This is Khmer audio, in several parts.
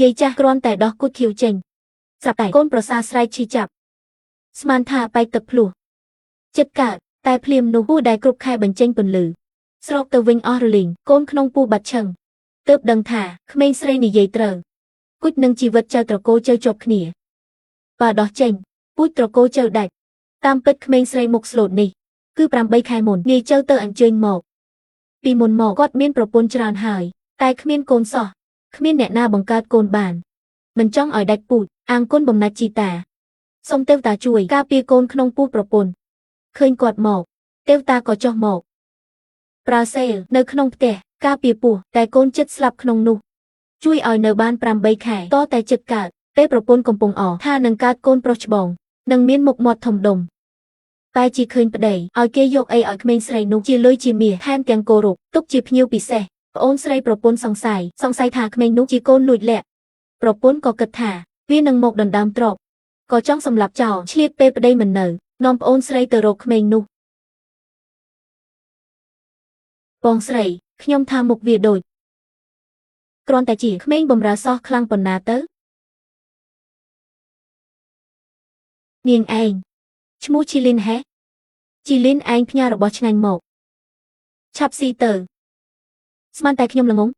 យាយចាស់គ្រាន់តែដោះគូតខៀវចេញស្រាប់តែកូនប្រសាស្រែកឈឺចាប់ស្មានថាបែកទឹកភ្លោះចិត្តកើតតែភ្លាមនោះពូដែលគ្រប់ខែបញ្ចេញពន្លឺស្រោកទៅវិញអស់រលីងកូនក្នុងពូបាត់ឈឹងទើបដឹងថាក្មេងស្រីនិយាយត្រូវគូចនឹងជីវិតចៅត្រកូលចៅជាប់គ្នាបើដោះចេញពូជត្រកូលចៅដាច់តាមពិតក្មេងស្រីមុខស្លូតនេះគឺ8 ខែមុននាយចៅទៅអញ្ជើញមកពីមុនមកគាត់មានប្រពន្ធច្រើនហើយតែគ្មានកូនសោះគ្មានអ្នកណាបង្កើតកូនបានមិនចង់ឲ្យដាច់ពូជអាងគុណបំណាច់ជីតាសូមទេវតាជួយការពារកូនក្នុងពូជប្រពន្ធឃើញគាត់មកទេវតាក៏ចុះមកប្រើសេលនៅក្នុងផ្ទះការពារពោះតែកូនចិត្តស្លាប់ក្នុងនោះជួយឲ្យនៅបាន8 ខែតតែចិត្តកើតពេលប្រពន្ធកំពុងអថានឹងកើតកូនប្រុសច្បងនឹងមានមុខមាត់ធំដុំតែជាឃើញប្តីឲ្យគេយកអីឲ្យក្មេងស្រីនោះជាលុយជាមាសថែមទាំងគោរពទុកជាភ្ញៀវពិសេសប្អូនស្រីប្រពន្ធសង្ស័យថាក្មេងនោះជាកូនលួចលាក់ប្រពន្ធក៏គិតថាវានឹងមកដណ្ដើមទ្រព្យក៏ចង់សម្លាប់ចោលឆ្លៀតពេលប្តីមិននៅនាំប្អូនស្រីទៅរកក្មេងនោះបងស្រីខ្ញុំថាមុខវាដូចគ្រាន់តែជាក្មេងបំរើសោះខ្លាំងប៉ុណ្ណាទៅនាងឯងឈ្មោះជីលីនហេជីលីនឯងផ្ញើរបស់ឆ្ងាញ់មកឆាប់ស៊ីទៅស្មានតែខ្ញុំល្ងង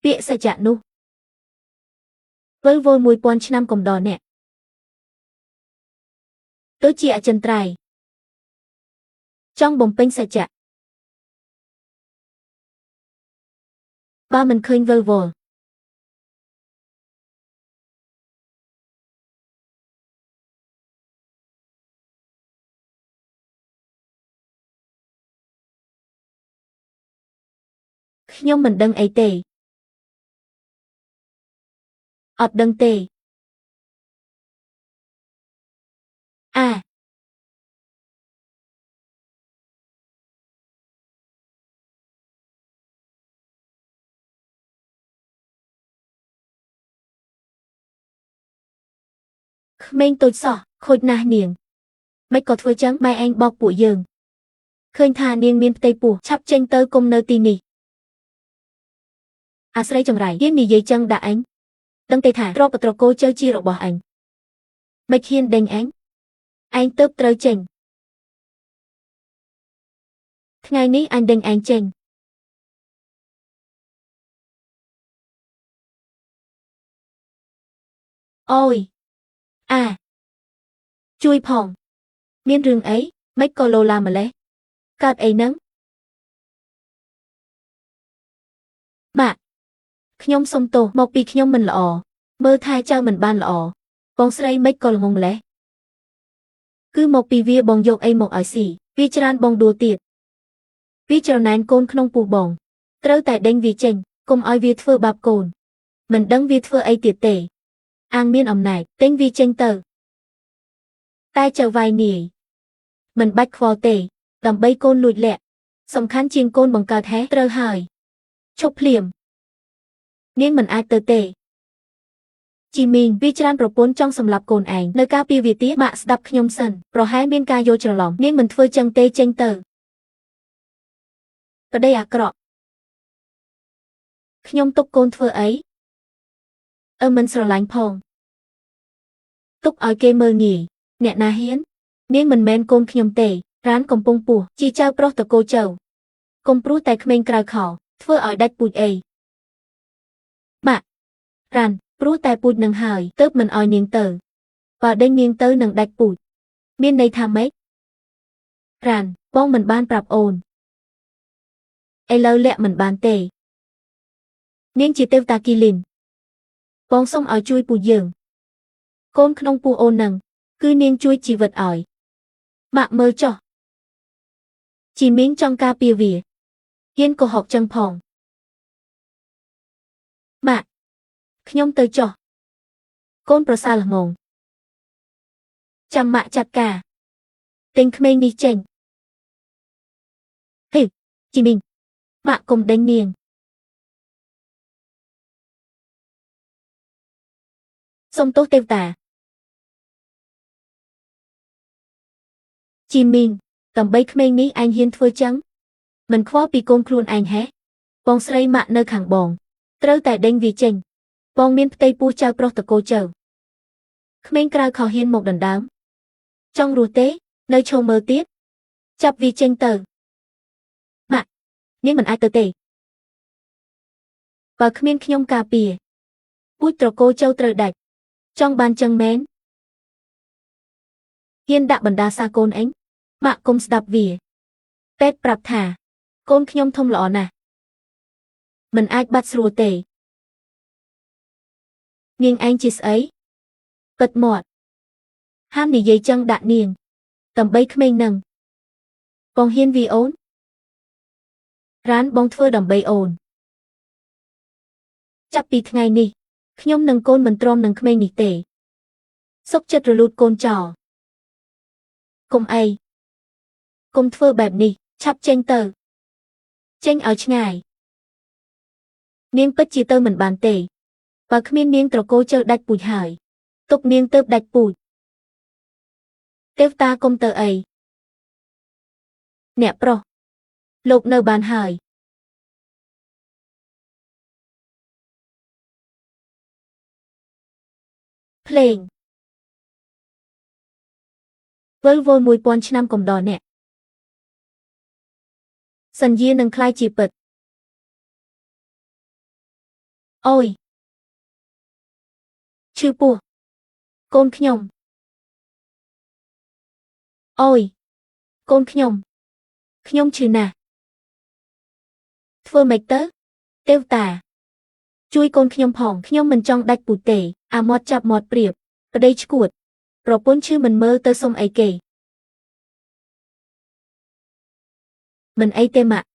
ពាក្យសច្ចៈនោះវិលវល់1000 ឆ្នាំកំដរអ្នកទៅជាអចិន្ត្រៃយ៍ចង់បំពេញសច្ចៈបើមិនឃើញវិលវល់ខ្ញុំមិនដឹងអីទេអត់ដឹងទេក្មេងតូចសោះខូចណាស់នាងមិនក៏ធ្វើចឹងម៉ែឯងបោកពួកយើងឃើញថានាងមានផ្ទៃពោះឆាប់ចេញទៅគុំនៅទីនេះអាស្រីចង្រៃហ៊ាននិយាយចឹងដាក់អញដឹងទេថាទ្រព្យត្រកូលចៅជារបស់អញមិនហ៊ានដេញអញទើបត្រូវចេញថ្ងៃនេះអញដេញឯងចេញអូយជួយផងមានរឿងអីមិនក៏លោឡាម្លេះកើតអីហ្នឹងម៉ាក់ខ្ញុំសុំទោសមកពីខ្ញុំមិនល្អមើលថែចៅមិនបានល្អបងស្រីមិនក៏ល្ងងម្លេះគឺមកពីវាបងយកអីមកឲ្យស៊ីវាច្រើនបងដួលទៀតវាច្រណែនកូនក្នុងពោះបងត្រូវតែដេញវាចេញកុំឲ្យវាធ្វើបាបកូនមិនដឹងវាធ្វើអីទៀតទេអាងមានអំណាចដេញវាចេញទៅតែចៅវាយនាយមិនបាច់ខ្វល់ទេដើម្បីកូនលួចលាក់សំខាន់ជាងកូនបង្កើតហេះត្រូវហើយឈប់ភ្លាមនាងមិនអាចទៅទេជីមីងវាច្រើនប្រពន្ធចង់សម្លាប់កូនឯងនៅការពារវាទៀតម៉ាក់ស្ដាប់ខ្ញុំសិនប្រហែលមានការយល់ច្រឡំនាងមិនធ្វើចឹងទេចេញទៅប្តីអាក្រក់ខ្ញុំទុកកូនធ្វើអីមិនស្រឡាញ់ផងទុកឲ្យគេមើលងាយអ្នកណាហ៊ាននាងមិនមែនកូនខ្ញុំទេរានកំពុងពោះជាចៅប្រុសតកូលចៅកុំព្រោះតែក្មេងក្រៅខោធ្វើឲ្យដាច់ពូជអីម៉ាក់រានព្រោះតែពូជនឹងហើយទើបមិនឲ្យនាងទៅបើដេញនាងទៅនឹងដាច់ពូជមានន័យថាម៉េចរានបងមិនបានប្រាប់អូនឥឡូវលាក់មិនបានទេនាងជាទេវតាគីលីនបងសុំឲ្យជួយពូជយើងកូនក្នុងពោះអូននឹងគឺនាងជួយជីវិតឲ្យម៉ាក់មើលចុះជីមីងចង់ការពារវាហ៊ានកុហកចឹងផងម៉ាក់ខ្ញុំទៅចុះកូនប្រសាល្ងងចាំម៉ាក់ចាត់ការទិញក្មេងនេះចេញហេជីមីងម៉ាក់កុំដេញនាងសុំទោសទេវតាជីមីងដើម្បីក្មេងនេះឯងហ៊ានធ្វើចឹងមិនខ្វល់ពីកូនខ្លួនឯងហេ បងស្រីម៉ាក់នៅខាងបងត្រូវតែដេញវាចេញបងមានផ្ទៃពោះចៅប្រុសតកូចៅក្មេងក្រៅខោហ៊ានមកដណ្ដើមចង់រស់ទេនៅឈរមើលទៀតចាប់វាចេញទៅម៉ាក់នាងមិនអាចទៅទេបើគ្មានខ្ញុំការពារពូជត្រកូលចៅត្រូវដាច់ចង់បានចឹងមែនហ៊ានដាក់បណ្ដាសាកូនអញម៉ាក់កុំស្ដាប់វាពេទ្យប្រាប់ថាកូនខ្ញុំធំល្អណាស់មិនអាចបាត់ស្រួលទេនាងឯងជាស្អីពិតមាត់ហាមនិយាយចឹងដាក់នាងដើម្បីក្មេងនឹងបងហ៊ានវាអូនរានបងធ្វើដើម្បីអូនចាប់ពីថ្ងៃនេះខ្ញុំនិងកូនមិនទ្រាំនឹងក្មេងនេះទេសុកចិត្តរលូតកូនចោលកុំអីកុំធ្វើបែបនេះឆាប់ចេញទៅចេញឲ្យឆ្ងាយនាងពិតជាទៅមិនបានទេបើគ្មាននាងត្រកូលជើដាច់ពូជហើយទុកនាងទៅដាច់ពូជទេវតាកុំទៅអីអ្នកប្រុសលោកនៅបានហើយភ្លេងវិលវល់1000ឆ្នាំកំដរអ្នកសញ្យានឹងក្លាយជាពិតអូយឈឺពោះកូនខ្ញុំអូយកូនខ្ញុំឈឺណាស់ធ្វើម៉េចទៅទេវតាជួយកូនខ្ញុំផងខ្ញុំមិនចង់ដាច់ពូជទេអាមាត់ចាប់មាត់ព្រៀបប្តីឈួតប្រពន្ធឈឺមិនមើលទៅសុំអីគេមិនអីទេម៉ាក់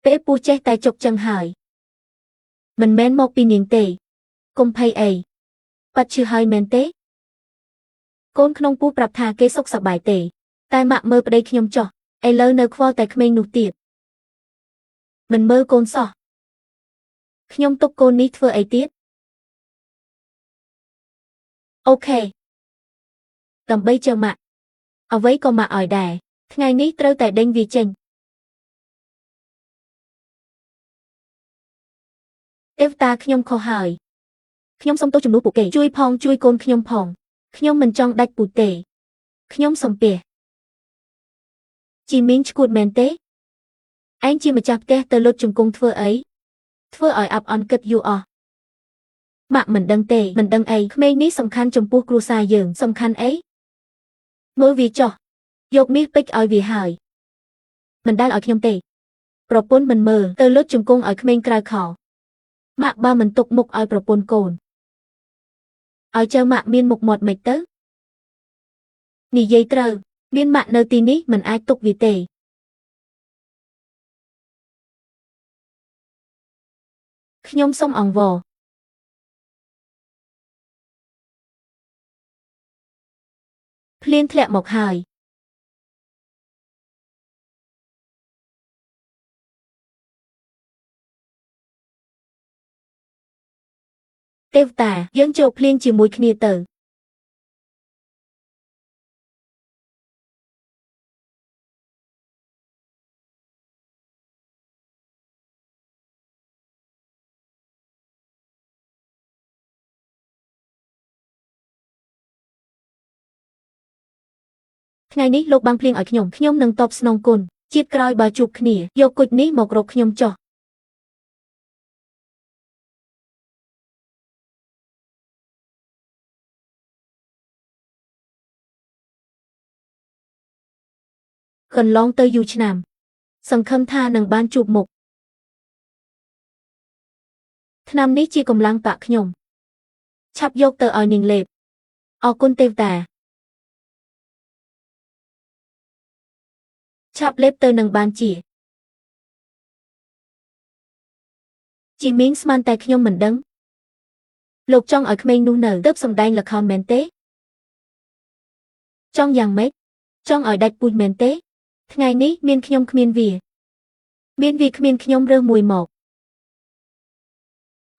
ពេលពូចេះតែជុកចឹងហើយមិនមែនមកពីនាងទេកុំភ័យអីបាត់ឈឺហើយមែនទេកូនក្នុងពូប្រាប់ថាគេសុខសប្បាយទេតែម៉ាក់មើលប្តីខ្ញុំចោះឥឡូវនៅខ្វល់តែក្មេងនោះទៀតមិនមើលកូនសោះខ្ញុំទុកកូននេះធ្វើអីទៀតអូខេដើម្បីចៅម៉ាក់អ្វីក៏ម៉ាក់ឲ្យដែរថ្ងៃនេះត្រូវតែដេញវាចេញទេវតាខ្ញុំខុសហើយខ្ញុំសុំទោសជំនួសពួកគេជួយផងជួយកូនខ្ញុំផងខ្ញុំមិនចង់ដាច់ពូជទេខ្ញុំសំពះជីមីងឈួតមែនទេឯងជាម្ចាស់ផ្ទះទៅលុតជង្គង់ធ្វើអីធ្វើឲ្យអាប់អន់គិតយូរអស់ម៉ាក់មិនដឹងទេមិនដឹងអីក្មេងនេះសំខាន់ចំពោះគ្រួសារយើងសំខាន់អីមើលវាចោះយកមាសពេជ្រឲ្យវាហើយមិនដែលឲ្យខ្ញុំទេប្រពន្ធមិនមើលទៅលុតជង្គង់ឲ្យក្មេងក្រៅខោម៉ាក់បើមិនទុកមុខឲ្យប្រពន្ធកូនឲ្យចៅម៉ាក់មានមុខមាត់មិនទៅនិយាយត្រូវមានម៉ាក់នៅទីនេះមិនអាចទុកវាទេខ្ញុំសូមអង្វរភ្លៀងធ្លាក់មកហើយទេវតាយើងចូលភ្លៀងជាមួយគ្នាទៅថ្ងៃនេះលោកបាំងភ្លៀងឲ្យខ្ញុំនឹងតបស្នងគុណជាតិក្រោយបើជួបគ្នាយកគុជនេះមករកខ្ញុំចុះកន្លងទៅយូរឆ្នាំសង្ឃឹមថានឹងបានជួបមុខឆ្នាំនេះជាកម្លាំងបកខ្ញុំឆាប់យកទៅឲ្យនាងលេបអរគុណទេវតាឆាប់លេបទៅនឹងបានជាជីមីងស្មានតែខ្ញុំមិនដឹងលោកចង់ឲ្យក្មេងនោះនៅទើបសម្ដែងល្ខោនមែនទេចង់យ៉ាងម៉េចចង់ឲ្យដាច់ពូជមែនទេថ្ងៃនេះមានខ្ញុំគ្មានវាមានវាគ្មានខ្ញុំរើសមួយមក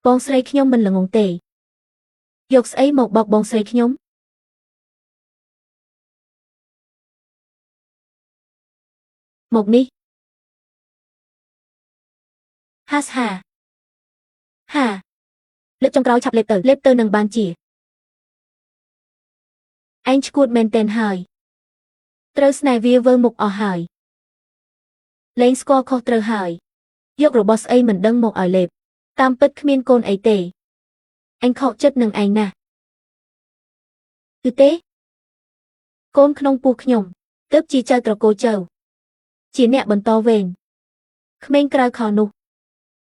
បងស្រីខ្ញុំមិនល្ងងទេយកស្អីមកបោកបងស្រីខ្ញុំមកនេះ has ha lip trong cõi chập lip tơ nâng ban chỉ anh chuột men tên hỏi trơ snai vía vơ mục ở hỏi lên score khó trơ hỏi dọc rồi boss ấy mình đăng một ở lệp tam bích miên côn ấy tệ anh khó chất nâng anh nè cứ tế côn không buộc nhom tớp chi chơi trò cô châu chỉ nẹ bần to vền khmên cài khó nụ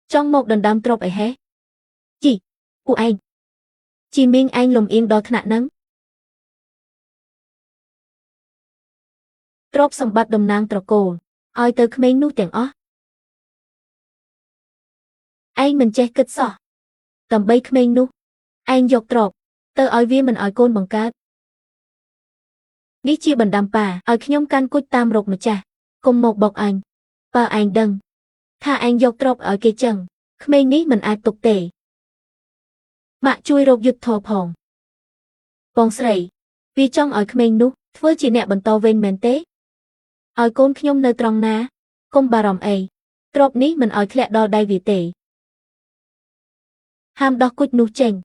trong một đần đam trọc ấy hé chị của anh chị minh anh lồng yên đó thạ nắng trọc sầm bát đầm nang trọc cô oi tới khmên nụ tiếng ó anh mình che kịch sọ tầm bay khmên nụ anh dọc trọc tơ oi viên mình oi côn bằng cát ní chia bần đam bà oi nhom can cút tam rục mà cha cùng một bọc anh bà anh đằng tha anh dọc trọc ở kia chừng khmên ní mình ai tục tệ mạ chui rục giật thò phòng bong sậy vì trong ở khmên nụ với chị nẹ bần to ven mền tế oi côn nhom nơi trong ná công bà ròm ấy trọc ní mình oi khẽ đo đai vì tệ ham đo cút nụ chênh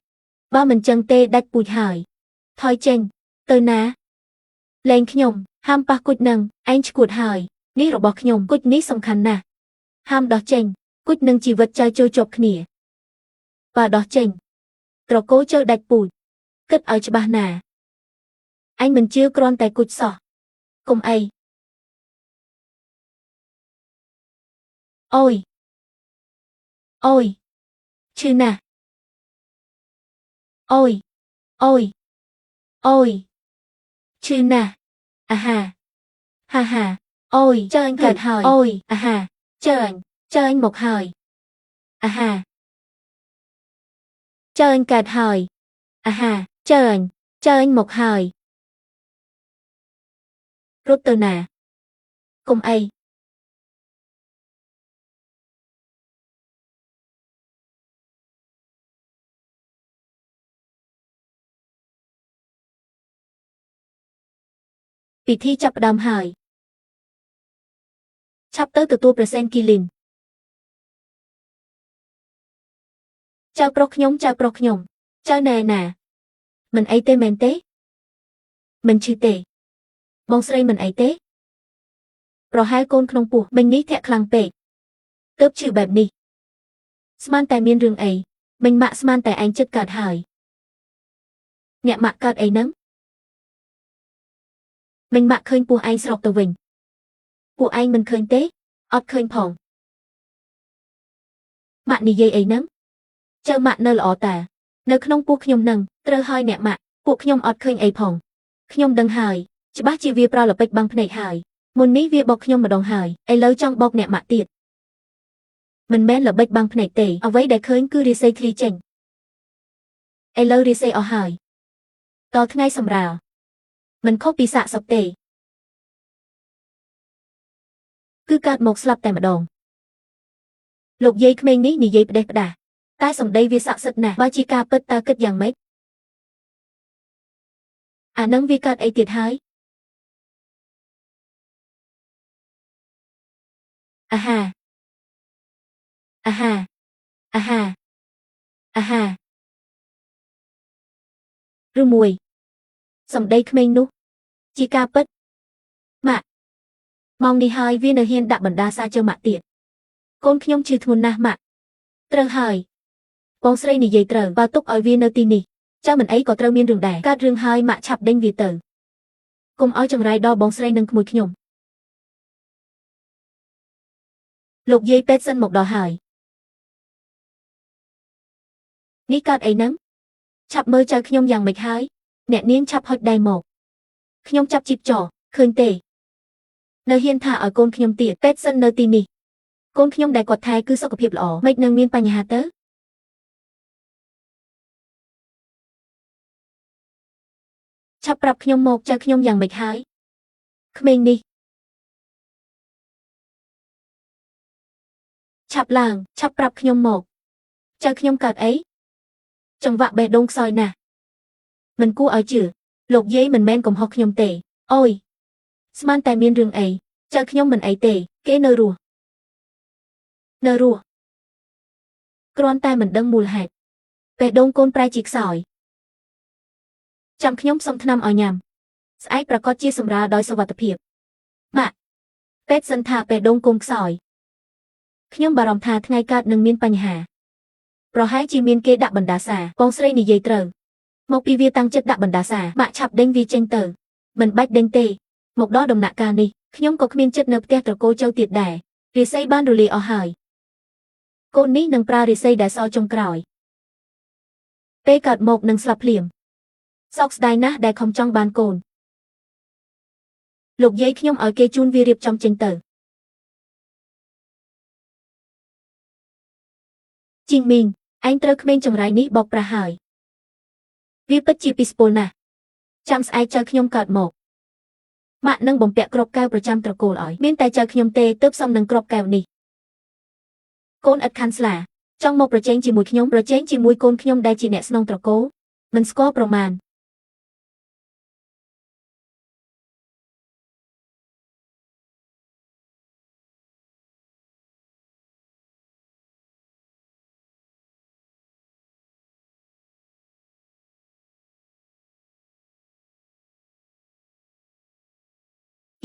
ba mình chân tê đạch bụi hỏi thôi chênh tơ ná lên nhom ham pa cút nâng anh chuột hỏi ní rồi bọc nhom cút ní song khăn nè ham đo chênh cút nâng chỉ vật chai trôi chọc khỉa và đo chênh rồi cố chơi đạch bụi cất ở cho bà nà anh mình chưa con tay cút sọ cùng ấy ôi ôi chứ nè ôi ôi ôi chứ nè ha ha ôi cho anh cạch hỏi ôi cho anh một hỏi ha cho anh cạch hỏi cho anh một hỏi rút từ nè cùng ấyពិធីចាប់ផ្ដើមហើយឆាប់ទៅទទួលប្រសេនគីលីនចៅប្រុសខ្ញុំចៅណែណាមិនអីទេមែនទេមិនឈឺទេបងស្រីមិនអីទេប្រហែលកូនក្នុងពោះមិញនេះធាក់ខ្លាំងពេកទើបឈឺបែបនេះស្មានតែមានរឿងអីមិញម៉ាក់ស្មានតែឯងចិត្តកើតហើយអ្នកម៉ាក់កើតអីហ្នឹងមិញម៉ាក់ឃើញពោះឯងស្រកទៅវិញពួកឯងមិនឃើញទេអត់ឃើញផងម៉ាក់និយាយអីហ្នឹងចៅម៉ាក់នៅល្អតានៅក្នុងពោះខ្ញុំនឹងត្រូវហើយអ្នកម៉ាក់ពួកខ្ញុំអត់ឃើញអីផងខ្ញុំដឹងហើយច្បាស់ជាវាប្រលពេចបាំងភ្នែកហើយមុននេះវាបោកខ្ញុំម្ដងហើយឥឡូវចង់បោកអ្នកម៉ាក់ទៀតមិនមែនល្បិចបាំងភ្នែកទេអ្វីដែលឃើញគឺរាសីឃ្លីចេញឥឡូវរាសីអស់ហើយតថ្ងៃសម្រាលមិនខុសពីសាកសពទេគឺកើតមកស្លាប់តែម្ដងលោកយាយក្មេងនេះនិយាយផ្ដេសផ្ដាសតែសម្ដីវាស័ក្តិសិទ្ធិណាស់បើជាការពិតតើគិតយ៉ាងម៉េចអានឹងវាកើតអីទៀតហើយអាហាឬមួយសម្ដីក្មេងនោះជាការពិតម៉ាក់ម៉ោងនេះហើយវានៅហ៊ានដាក់បណ្ដាសាជើម៉ាក់ទៀតកូនខ្ញុំឈឺធ្ងន់ណាស់ម៉ាក់ត្រូវហើយបងស្រីនិយាយត្រូវបើទុកឲ្យវានៅទីនេះចៅមិនអីក៏ត្រូវមានរឿងដែរកើតរឿងហើយម៉ាក់ឆាប់ដេញវាទៅកុំឲ្យចង្រៃដល់បងស្រីនិងក្មួយខ្ញុំលោកយាយពេទ្យសិនមកដល់ហើយនេះកើតអីហ្នឹងឆាប់មើលចៅខ្ញុំយ៉ាងម៉េចហើយអ្នកនាងឆាប់ហុចដៃមកខ្ញុំចាប់ជីបចឃើញទេនៅហ៊ានថាឲ្យកូនខ្ញុំទៀតពេទ្យសិននៅទីនេះកូនខ្ញុំដែលគាត់ថែគឺសុខភាពល្អមិននឹងមានបញ្ហាទៅឆាប់ប្រាប់ខ្ញុំមកចៅខ្ញុំយ៉ាងម៉េចហើយក្មេងនេះឆាប់ឡើងឆាប់ប្រាប់ខ្ញុំមកចៅខ្ញុំកើតអីចង្វាក់បេះដូងខ្សោយណាស់មិនគួរឲ្យជឿលោកយាយមិនមែនកំហុសខ្ញុំទេអូយស្មានតែមានរឿងអីចៅខ្ញុំមិនអីទេគេនៅរស់ គ្រាន់តែមិនដឹងមូលហេតុបេះដូងកូនប្រែជាខ្សោយចាំខ្ញុំសុំថ្នាំឲ្យញ៉ាំស្អែកប្រកាសជាសម្រាលដោយសុវត្ថិភាពម៉ាក់ពេទ្យសន្តាបេះដូងកូនខ្សោយខ្ញុំបារម្ភថាថ្ងៃកើតនឹងមានបញ្ហាប្រហែលជាមានគេដាក់បណ្ដាសាបងស្រីនិយាយត្រូវមកពីវាតាំងចិត្តដាក់បណ្ដាសាម៉ាក់ឆាប់ដេញវាចេញទៅមិនបាច់ដេញទេមកដល់ដំណាក់កាលនេះខ្ញុំក៏គ្មានចិត្តនៅផ្ទះត្រកូលចៅទៀតដែររាសីបានរលាយអស់ហើយកូននេះនឹងប្រើរាសីដែលសល់ចុងក្រោយពេលកើតមកនឹងស្លាប់ភ្លាមសោកស្ដាយណាស់ដែលខំចង់បានកូនលោកយាយខ្ញុំឲ្យគេជូនវារៀបចំចេញទៅជីងមីងឯងត្រូវក្មេងចង្រៃនេះបោកប្រាស់ហើយវាពិតជាពីស្ពល់ណាស់ចាំស្អែកចៅខ្ញុំកើតមកម៉ាក់នឹងបំពាក់គ្រាប់កែវប្រចាំត្រកូលឲ្យមានតែចៅខ្ញុំទេទើបសមនឹងគ្រាប់កែវនេះកូនឥតខាន់ស្លាចង់មកប្រជែងជាមួយខ្ញុំប្រជែងជាមួយកូនខ្ញុំដែលជាអ្នកស្នងត្រកូលមិនស្គាល់ប្រមាណ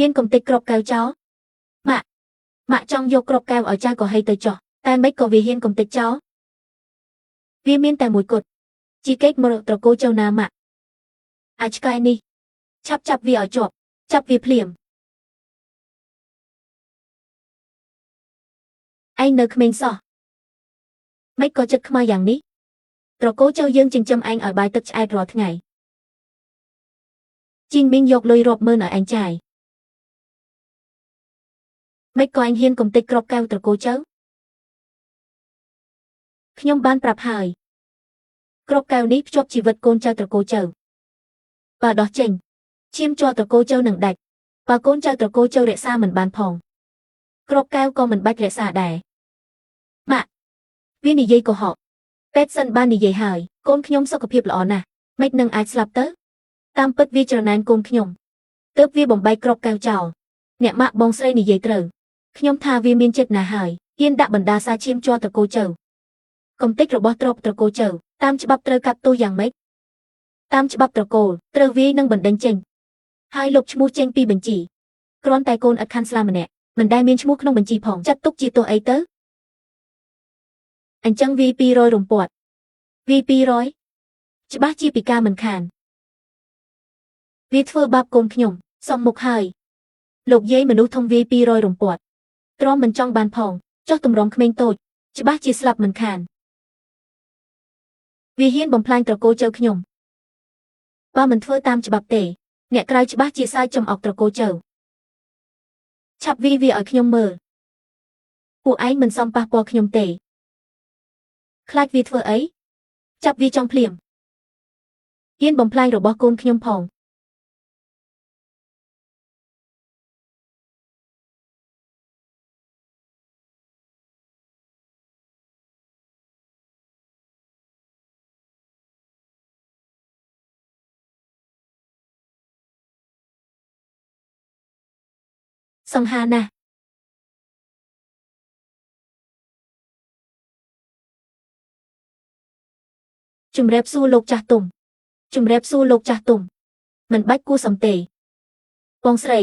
ហ៊ានកំទេចគ្រាប់កែវចោលម៉ាក់ចង់យកគ្រាប់កែវឲ្យចៅក៏ហីទៅចោះតែមិនក៏វាហ៊ានកំទេចចោលវាមានតែមួយគត់ជាកេកមរកត្រកូលចៅណាម៉ាក់អាចឆ្កែនេះឆាប់ចាប់វាឲ្យជាប់ចាប់វាភ្លាមឯងនៅក្មេងសោះមិនក៏ចិត្តខ្មៅយ៉ាងនេះត្រកូលចៅយើងចិញ្ចឹមឯងឲ្យបាយទឹកឆ្អែតរាល់ថ្ងៃជីងមីងយកលុយរាប់ម៉ឺនឲ្យឯងចាយមិនក៏ឯងហ៊ានកំទេចគ្រាប់កែវត្រកូលចៅខ្ញុំបានប្រាប់ហើយគ្រាប់កែវនេះភ្ជាប់ជីវិតកូនចៅត្រកូលចៅបើដោះចេញឈាមជាប់ត្រកូលចៅនឹងដាច់បើកូនចៅត្រកូលចៅរក្សាមិនបានផងគ្រាប់កែវក៏មិនបាច់រក្សាដែរម៉ាក់វានិយាយកុហកពេទ្យសិនបាននិយាយហើយកូនខ្ញុំសុខភាពល្អណាស់មិននឹងអាចស្លាប់ទៅតាមពិតវាច្រណែនកូនខ្ញុំទើបវាបំបែកគ្រាប់កែវចោលអ្នកម៉ាក់បងស្រីនិយាយត្រូវខ្ញុំថាវាមានចិត្តណាស់ហើយហ៊ានដាក់បណ្ដាសាឈាមជាប់ត្រកូលចៅកំទេចរបស់ត្រកូលចៅតាមច្បាប់ត្រូវកាត់ទោសយ៉ាងម៉េចតាមច្បាប់ត្រកូលត្រូវវាយនឹងបណ្ដេញចេញហើយលុបឈ្មោះចេញពីបញ្ជីគ្រាន់តែកូនឥតខាន់ស្លាម្នាក់មិនដែលមានឈ្មោះក្នុងបញ្ជីផងចាត់ទុកជាទោសអីទៅអញ្ចឹងវា200រំពាត់វា200ច្បាស់ជាពីការមិនខានវាធ្វើបាបកូនខ្ញុំសំមុខហើយលោកយាយមនុស្សធំវា200រំពាត់ទ្រាំមិនចង់បានផងចុះតម្រង់ក្មេងតូចច្បាស់ជាស្លាប់មិនខានវាហ៊ានបំផ្លាញត្រកូលចៅខ្ញុំបើមិនធ្វើតាមច្បាប់ទេអ្នកក្រៅច្បាស់ជាសើចចំអកត្រកូលចៅឆាប់វាឲ្យខ្ញុំមើលពួកឯងមិនសមប៉ះពាល់ខ្ញុំទេខ្លាចវាធ្វើអីចាប់វាចង់ភ្លាមហ៊ានបំផ្លាញរបស់កូនខ្ញុំផងសង្ហាណាស់ជំរាបសួរលោកចាស់ទុំជំរាបសួរលោកចាស់ទុំមិនបាច់គួរសំទេបងស្រី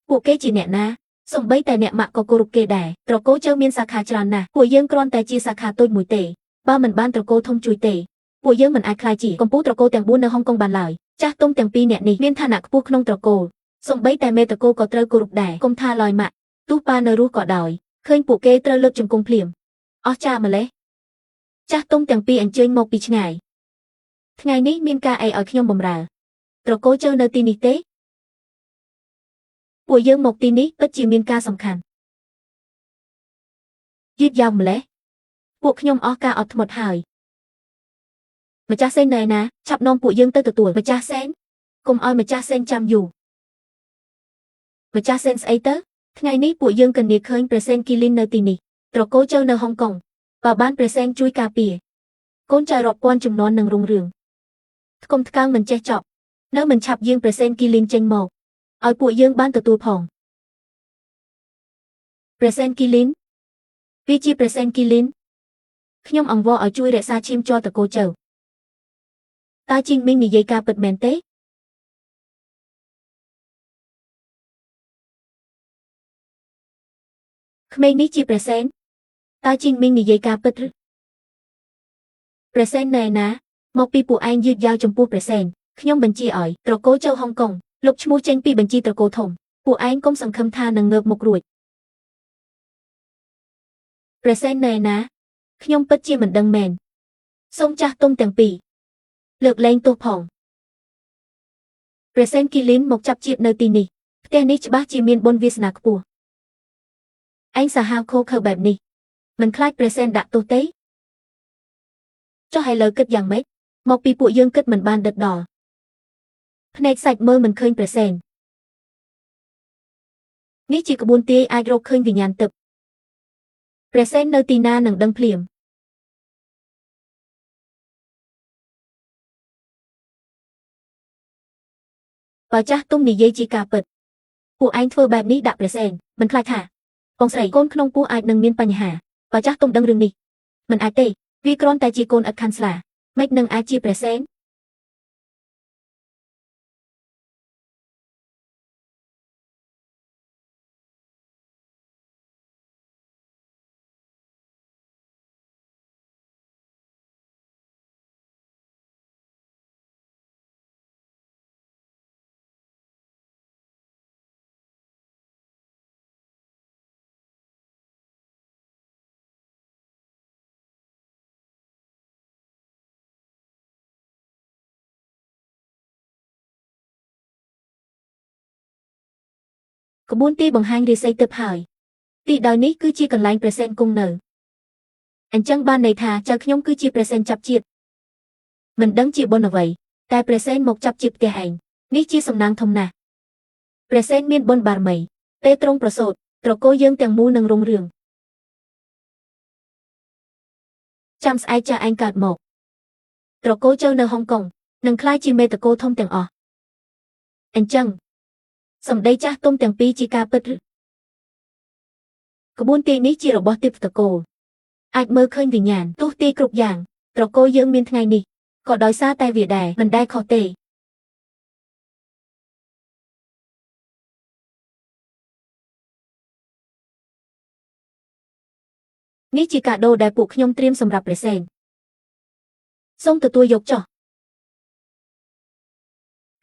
ពួកគេជាអ្នកណាសំបីតែអ្នកម៉ាក់ក៏គោរពគេដែរត្រកូលចៅមានសាខាច្រើនណាស់ពួកយើងគ្រាន់តែជាសាខាតូចមួយទេបើមិនបានត្រកូលធំជួយទេពួកយើងមិនអាចក្លាយជាកម្ពុជាត្រកូលទាំង4នៅហុងកុងបានឡើយចាស់ទុំទាំងពីរអ្នកនេះមានឋានៈខ្ពស់ក្នុងត្រកូលសំបីតែមេត្រកូលក៏ត្រូវគោរពដែរកុំថាឡើយម៉ាក់ទោះប៉ានៅរស់ក៏ដោយឃើញពួកគេត្រូវលើកជង្គង់ភ្លាមអស់ចាម្លេះចាស់ទុំទាំងពីរអញ្ជើញមកពីឆ្ងាយថ្ងៃនេះមានការអីឲ្យខ្ញុំបម្រើត្រកូលចៅនៅទីនេះទេពួកយើងមកទីនេះពិតជាមានការសំខាន់យឺតយ៉ាវម្លេះពួកខ្ញុំអស់ការអត់ធ្មត់ហើយម្ចាស់សេននៅឯណាឆាប់នាំពួកយើងទៅទទួលម្ចាស់សេនកុំឲ្យម្ចាស់សេនចាំយូរម្ចាស់សេនស្អីទៅថ្ងៃនេះពួកយើងកញ្ញាឃើញព្រះសេនគីលីននៅទីនេះត្រកូលចៅនៅហុងកុងបើបានព្រះសេនជួយការពារកូនចៅរាប់ពាន់ជំនាន់នឹងរុងរឿងថ្កុំថ្កើងមិនចេះចប់នៅមិនឆាប់យាងព្រះសេនគីលីនចេញមកឲ្យពួកយើងបានទទួលផងព្រះសេនគីលីនវាជាព្រះសេនគីលីន ខ្ញុំអង្វរឲ្យជួយរក្សាឈាមជ័រតកូចៅតើជីងមីងនិយាយការពិតមែនទេក្មេងនេះជាព្រះសែនតើជីងមីងនិយាយការពិតឬព្រះសែនណែណាមកពីពួកឯងយឺតយ៉ាវចំពោះព្រះសែនខ្ញុំបញ្ជាឲ្យត្រកូលចៅហុងកុងលុបឈ្មោះចេញពីបញ្ជីត្រកូលធំពួកឯងកុំសង្ឃឹមថានឹងងើបមុខរួចព្រះសែនណែណាខ្ញុំពិតជាមិនដឹងមែនសូមចាស់ទុំទាំងពីរលើកលែងទោសផងព្រះសែនគីលីនមកចាប់ជាតិនៅទីនេះផ្ទះនេះច្បាស់ជាមានបុណ្យវាសនាខ្ពស់ឯងសាហាវខូខើបែបនេះមិនខ្លាចព្រះសែនដាក់ទោសទេចុះឥឡូវគិតយ៉ាងម៉េចមកពីពួកយើងគិតមិនបានដិតដល់ភ្នែកសាច់មើលមិនឃើញព្រះសែននេះជាក្បួនទាយអាចរកឃើញវិញ្ញាណទឹកព្រះសែននៅទីណានឹងដឹងភ្លាមបើចាស់ទុំនិយាយជាការពិតពួកឯងធ្វើបែបនេះដាក់ព្រះសែនមិនខ្លាចថាបងស្រីកូនក្នុងពោះអាចនឹងមានបញ្ហាបើចាស់ទុំដឹងរឿងនេះមិនអាចទេវាគ្រាន់តែជាកូនឥតខានស្លាមិននឹងអាចជាព្រះសែនក្បួនទាយបង្ហាញរាសីទឹកហើយទីដោយនេះគឺជាកន្លែងព្រះសែនគង់នៅអញ្ចឹងបានន័យថាចៅខ្ញុំគឺជាព្រះសែនចាប់ជាតិមិនដឹងជាបុណ្យអ្វីតែព្រះសែនមកចាប់ជាតិផ្ទះឯងនេះជាសំណាងធំណាស់ព្រះសែនមានបុណ្យបារមីពេលទ្រង់ប្រសូតត្រកូលយើងទាំងមូលនឹងរុងរឿងចាំស្អែកចាស់ឯងកើតមកត្រកូលចៅនៅហុងកុងនឹងក្លាយជាមេតកូលធំទាំងអស់អញ្ចឹងសម្ដីចាស់ទុំទាំងពីរជាការពិតឬក្បួនទាយនេះជារបស់ទេពតកូលអាចមើលឃើញវិញ្ញាណទោះទាយគ្រប់យ៉ាងត្រកូលយើងមានថ្ងៃនេះក៏ដោយសារតែវាដែរមិនដែលខុសទេនេះជាកាដូដែលពួកខ្ញុំត្រៀមសម្រាប់ព្រះសែនសូមទទួលយកចុះ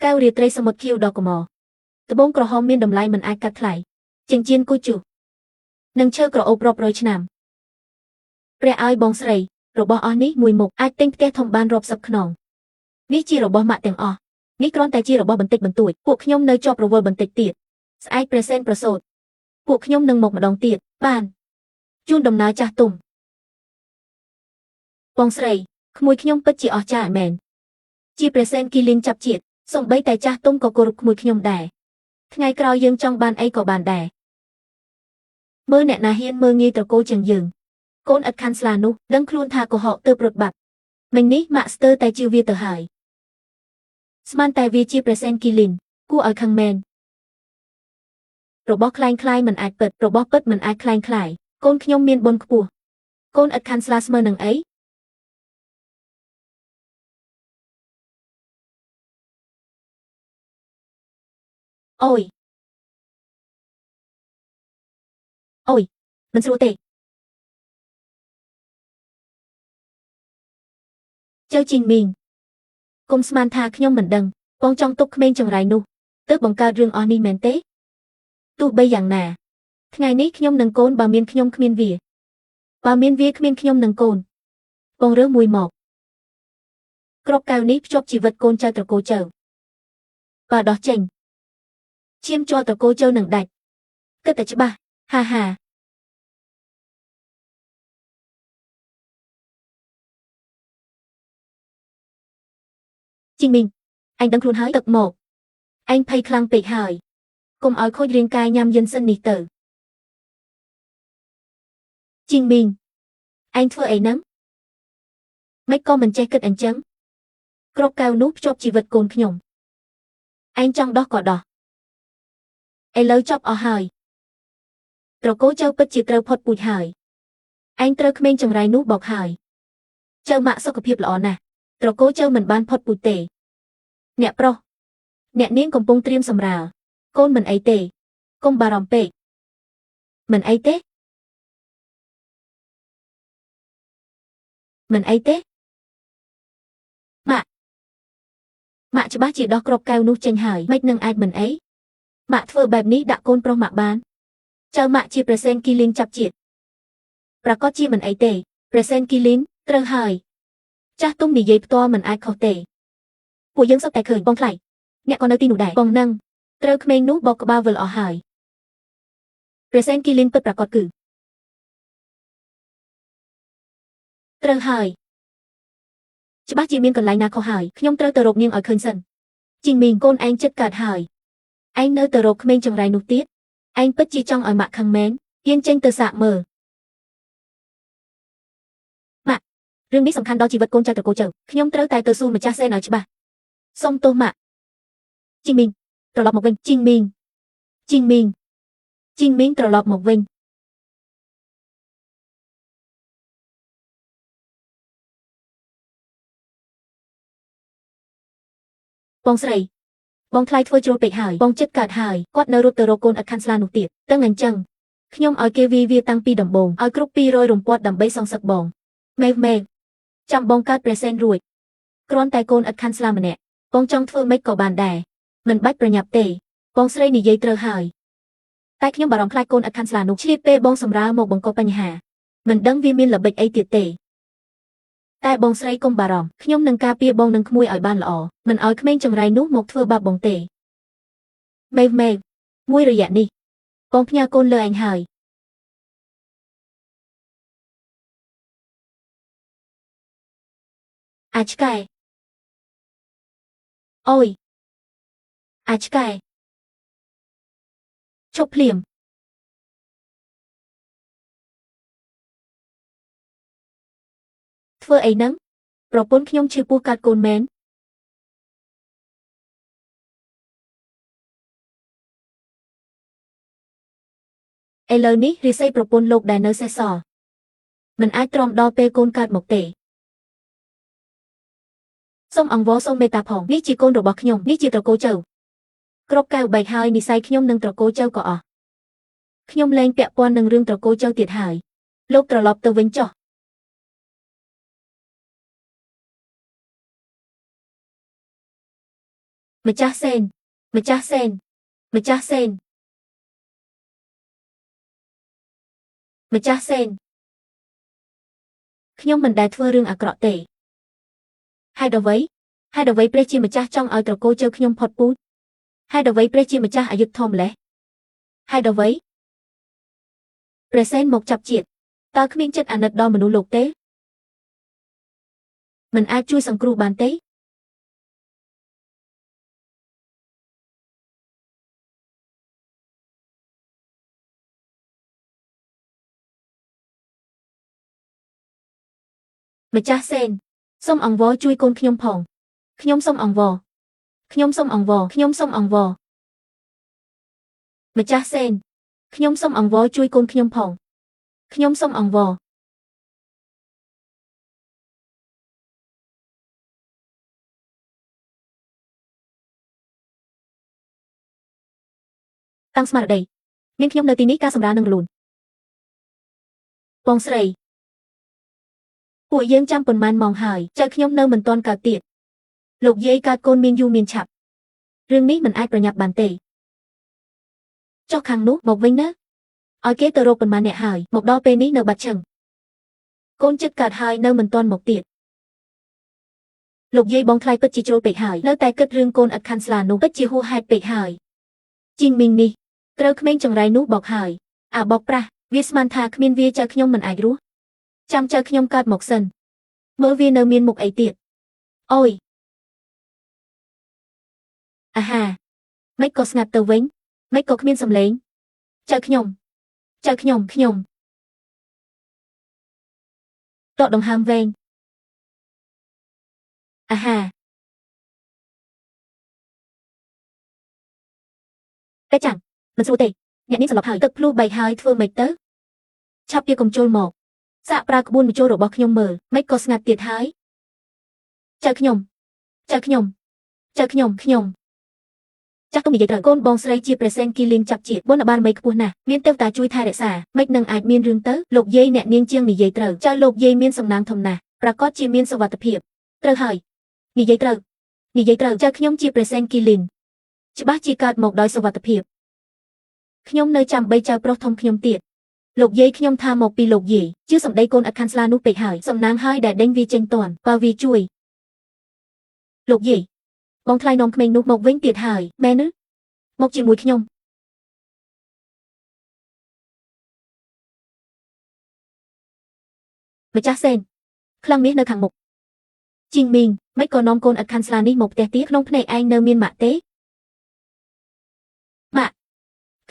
កែវរាត្រីសមុទ្រខៀវដ៏កមត្បូងក្រហមមានតម្លៃមិនអាចកាត់ថ្លៃចិញ្ចៀនគូជុះនិងឈើក្រអូបរាប់រយឆ្នាំព្រះឲ្យបងស្រីរបស់អស់នេះមួយមុខអាចទិញផ្ទះធំបានរាប់សិបខ្នងនេះជារបស់ម៉ាក់ទាំងអស់នេះគ្រាន់តែជារបស់បន្តិចបន្តួចពួកខ្ញុំនៅជាប់រវល់បន្តិចទៀតស្អែកព្រះសែនប្រសូតពួកខ្ញុំនឹងមកម្ដងទៀតបានជូនដំណើរចាស់ទុំបងស្រីក្មួយខ្ញុំពិតជាអស្ចារ្យមែនជាព្រះសែនគីលីនចាប់ជាតិសូម្បីតែចាស់ទុំក៏គោរពក្មួយខ្ញុំដែរថ្ងៃក្រោយយើងចង់បានអីក៏បានដែរមើលអ្នកណាហ៊ានមើលងាយត្រកូលជាងយើងកូនឥតខានស្លានោះដឹងខ្លួនថាកុហកទើបរត់បាត់មិញនេះម៉ាក់ស្ទើរតែជឿវាទៅហើយស្មានតែវាជាព្រះសែនគីលីនគួរឲ្យខឹងមែនរបស់คล้ายៗមិនអាចពិតរបស់ពិតមិនអាចคล้ายៗកូនខ្ញុំមានបុណ្យខ្ពស់កូនឥតខានស្លាស្មើនឹងអីអូយអូយមិនស្រួលទេចៅជីងមីងកុំស្មានថាខ្ញុំមិនដឹងបងចង់ទុកក្មេងចង្រៃនោះទើបបង្កើតរឿងអស់នេះមែនទេទោះបីយ៉ាងណាថ្ងៃនេះខ្ញុំនឹងកូនបើមានខ្ញុំគ្មានវាបើមានវាគ្មានខ្ញុំនឹងកូនបងរើសមួយមកក្របកែវនេះភ្ជាប់ជីវិតកូនចៅត្រកូលចៅបើដោះចេញឈាមជ័រត្រកូលចៅនឹងដាច់គិតតែច្បាស់ហាហាជីងមីងអញដឹងខ្លួនហើយទឹកមកឯងភ័យខ្លាំងពេកហើយកុំឲ្យខូចរាងកាយញ៉ាំយិនសិននេះទៅជីងមីងឯងធ្វើអីហ្នឹងមិនក៏មិនចេះគិតអញ្ចឹងក្របកែវនោះភ្ជាប់ជីវិតកូនខ្ញុំឯងចង់ដោះក៏ដោះឥឡូវចប់អស់ហើយត្រកូលចៅពិតជាត្រូវផុតពូជហើយឯងត្រូវក្មេងចង្រៃនោះបោកហើយ Châu mạ sau cập hiệp lọ nè. Trò cố châu mình ban phật bụi tể. Nẹ pro. Nẹ niên công bông triêm sầm rào. Côn mình ấy tể. Công bà ròm pệ. Mình ấy tế. Mình ấy tế. Mạ. Mạ cho bác chị đó crop cao nu chênh hỏi. Mách nâng ai mình ấy. Mạ thơ bạp ní đã côn pro mạ bán. Châu mạ chi present kỳ linh chập chiết. Bà có chi mình ấy tể. Present kỳ linh. Trơ hỏi. Chắc tung nì dây to mình ai khó tể. Của dân sắp tài khởi bong lại. Nẹ con nơi tin nụ đại bong nâng. Trơ khmênh nú bọc ba vừa lọ hỏi. Present kỳ linh bật bà cọt cử. Trơ hỏi. Chứ bác chị miên cần lại nà khó hỏi. Nhông trơ tờ rộp nghiêng ở khơi sân. Trình mình côn anh chất cạt hỏi. Anh nơi tờ rộp khmênh trong rai nụ tiết. Anh bất chi trong ở mạ khăng mến. Yên chênh tờ xạ mờ. Mạ. Rương ní sầm khăn đó chỉ vật côn cha tờ cô chầu. Nhông trơ tài tờ su mà cha xe nói chứ bà. Xong tô mạ. Trình mình. Trò lọp một vinh. Trình mình. Trình mình. Trình mình trò lọp một vinh. Bong srei. Bong khai thua trô bệch hải. Bong chất cạt hải. Quát nơ rốt tờ rô côn ở Kansla nụ tiệt. Tân ngành chăng. Nhông ở kê vi tăng pi đầm bồn. Ở group pi rôi rùng quát đầm bấy song sạc bồn. Mê. Chăm bong cát present ruột. Kron tai côn ở Kansla mà nẹ. Bong trong thưa mấy cỏ bàn đài. Mình bách bà nhập tề. Bong srei nì dây trơ hải. Tai nhông bà rong khai côn ở Kansla nụ chli pê bong sầm ra một bong có bánh hà. Mình đăng vi miên là bệch ấy tiệt tề. Tai bong srei công bà rong. Nhông nâng ca pia bong nâng khmui ở ban lọ. Mình ở khmênh trong rai nút một thưa ba bong tề. Mê. Mui rồi dạ ni. Bong nha côn lơ anh hỏi. Achkai. Ôi. Achkai. Chốc liềm. Thưa ấy nắng. Rồi bốn nhông chư pu cát côn mến. Ê ní rì xây propon lộc đài nơ xe sò. Mình ai tròn đo pê côn cát mộc tể. Xong ong vó xong mê tạp hỏng. Ní chi côn rồi bọc nhông. Ní chi trò cô châu. Crop cao bạch hai ní say nhông nâng trò cô châu cọ. Nhông lên kẹo quan nâng rương trò cô châu tiệt hải. Lộc trò lọp tờ vinh trò. Mà cha sen. Mà cha sen. Mà cha sen. Mà cha sen. Nhông mình đài thưa rương à cọ tể. Hai đầu vấy pre chi mà cha trong ở trò cô châu nhông phọt bút. Hai đầu vấy pre chi mà cha ở dực thom lẽ. Hai đầu vấy. Present một chập chiết. Ta khmiên chất nật đo mà nụ lục tế. Mình ai chui sang cru bàn tế. Mà cha sen. Xong ong vó chui côn nhông phòng. Nhông xong ong vò. Nhông xong ong vò. Nhông xong ong vò. Mà cha sen. Nhông xong ong vó chui côn nhông phòng. Nhông xong ong vò. Tăng smart đây. Nên nhông nơi tí ní ca sầm ra nâng lùn. Bong srei. Của dân trăm phần man mong hỏi. Cha nhông nơi mình toàn cả tiệt. Lục dây ca côn miên du miên chập. Rương ní mình ai bà nhập bàn tể. Cho khăn nút một vinh nớt. Ở kế tờ rô phần man nẹ hỏi. Một đo pê ní nợ bạch chừng. Côn chất cạt hai nơi mình toàn một tiệt. Lục dây bong khai bất chi trô bệch hỏi. Nơi tay cất rương côn ở Kansla nụ bất chi hô hai bệch hỏi. Trình mình ni. Trơ khmênh trong rai nút bọc hỏi. À bọc pra. Viesman tha khmênh vía cha nhông mình ai rú. Chăm cha nhông cạt mộc sân. Mơ viên nơ miên mục ấy tiệt. Ôi. À hà. Mấy có ngạt tờ vĩnh. Mấy có khmênh xâm lấy. Cha nhông. Cha nhông. Đọ đồng hàm ven. À hà. Cái chẳng. Mình số tệ. Nhạc ní sẵn lọc hỏi tập lưu bày hai thưa mạch tớ. Chắp bia cùng trôi một. សាកប្រើក្បួនបញ្ចូលរបស់ខ្ញុំមើលមិនក៏ស្ងាត់ទៀតហើយចៅខ្ញុំចៅខ្ញុំចៅខ្ញុំចាស់ទុំនិយាយត្រូវកូនបងស្រីជាព្រះសេនគីលីងចាប់ជាតិបុណ្យបារមីខ្ពស់ណាស់មានទេវតាជួយថែរក្សាមិននឹងអាចមានរឿងទៅលោកយាយអ្នកនាងជាងនិយាយត្រូវចៅលោកយាយមានសំណាងធំណាស់ប្រកាសជាមានសុវត្ថិភាពត្រូវហើយនិយាយត្រូវចៅខ្ញុំជាព្រះសេនគីលីងច្បាស់ជាកើតមកដោយសុវត្ថិភាពខ្ញុំនៅចាំបីចៅប្រុសធំខ្ញុំទៀតលោកយាយខ្ញុំថាមកពីលោកយាយជឿសម្ដីកូនអត់ខានស្លានោះពេកហើយសំណាងហើយដែលដេញវាចេញតាន់បើវាជួយលោកយាយបងថ្លៃនាំក្មេងនោះមកវិញទៀតហើយមែនទេមកជាមួយខ្ញុំម្ចាស់សេនខ្លាំងមាសនៅខាងមុខជីងមីងមិនក៏នាំកូនអត់ខានស្លានេះមកផ្ទះទៀតក្នុងភ្នែកឯងនៅមានម៉ាក់ទេម៉ាក់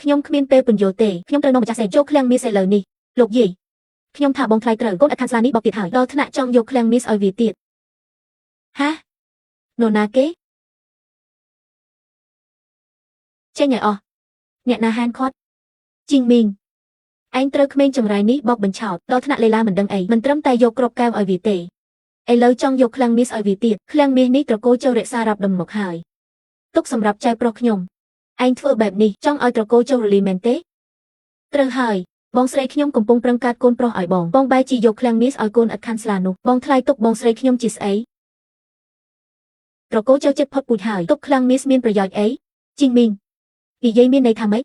ខ្ញុំគ្មានពេលពន្យល់ទេខ្ញុំត្រូវនាំម្ចាស់សេនចូលឃ្លាំងមាសឥឡូវនេះលោកយាយខ្ញុំថាបងថ្លៃត្រូវកូនអត់ខានស្លានេះបោកទៀតហើយដល់ថ្នាក់ចង់យកឃ្លាំងមាសឲ្យវាទៀតហានរណាគេចេញឲ្យអស់អ្នកណាហានខាត់ជីងមីងឯងត្រូវក្មេងចង្រៃនេះបោកបញ្ឆោតដល់ថ្នាក់លេឡាមិនដឹងអីមិនត្រឹមតែយកគ្រាប់កែវឲ្យវាទេឥឡូវចង់យកឃ្លាំងមាសឲ្យវាទៀតឃ្លាំងមាសនេះត្រកូលចូលរក្សារាប់ដុំមកហើយទុកសម្រាប់ចៅប្រុសខ្ញុំឯងធ្វើបែបនេះចង់ឲ្យត្រកូលចូលរលីមែនទេត្រូវហើយបងស្រីខ្ញុំកំពុងប្រឹងកាត់កូនប្រុសឲ្យបងបែរជាយកឃ្លាំងមាសឲ្យកូនឥតខាន់ស្លានោះបងថ្លៃទុកបងស្រីខ្ញុំជាស្អីត្រកូលចូលចិត្តផុតពូជហើយទុកឃ្លាំងមាសមានប្រយោជន៍អីជីងមីងនិយាយមានន័យថាម៉េច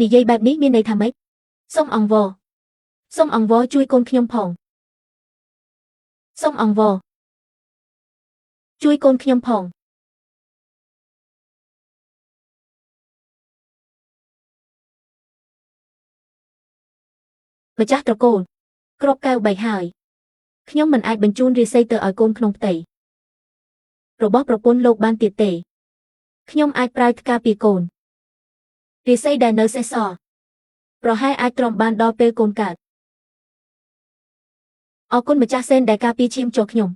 និយាយបែបនេះមានន័យថាម៉េចសូមអង្វរជួយកូនខ្ញុំផងសូមអង្វរជួយកូនខ្ញុំផងម្ចាស់ត្រកូលគ្រាប់កែវបែកហើយខ្ញុំមិនអាចបញ្ជូនរាសីទៅឲ្យកូនក្នុងផ្ទៃរបស់ប្រពន្ធលោកបានទៀតទេខ្ញុំអាចប្រើផ្កាពីកូនរាសីដែលនៅសេសសល់ប្រហែលអាចទ្រាំបានដល់ពេលកូនកើតអរគុណម្ចាស់សេនដែលការពារឈាមចូលខ្ញុំ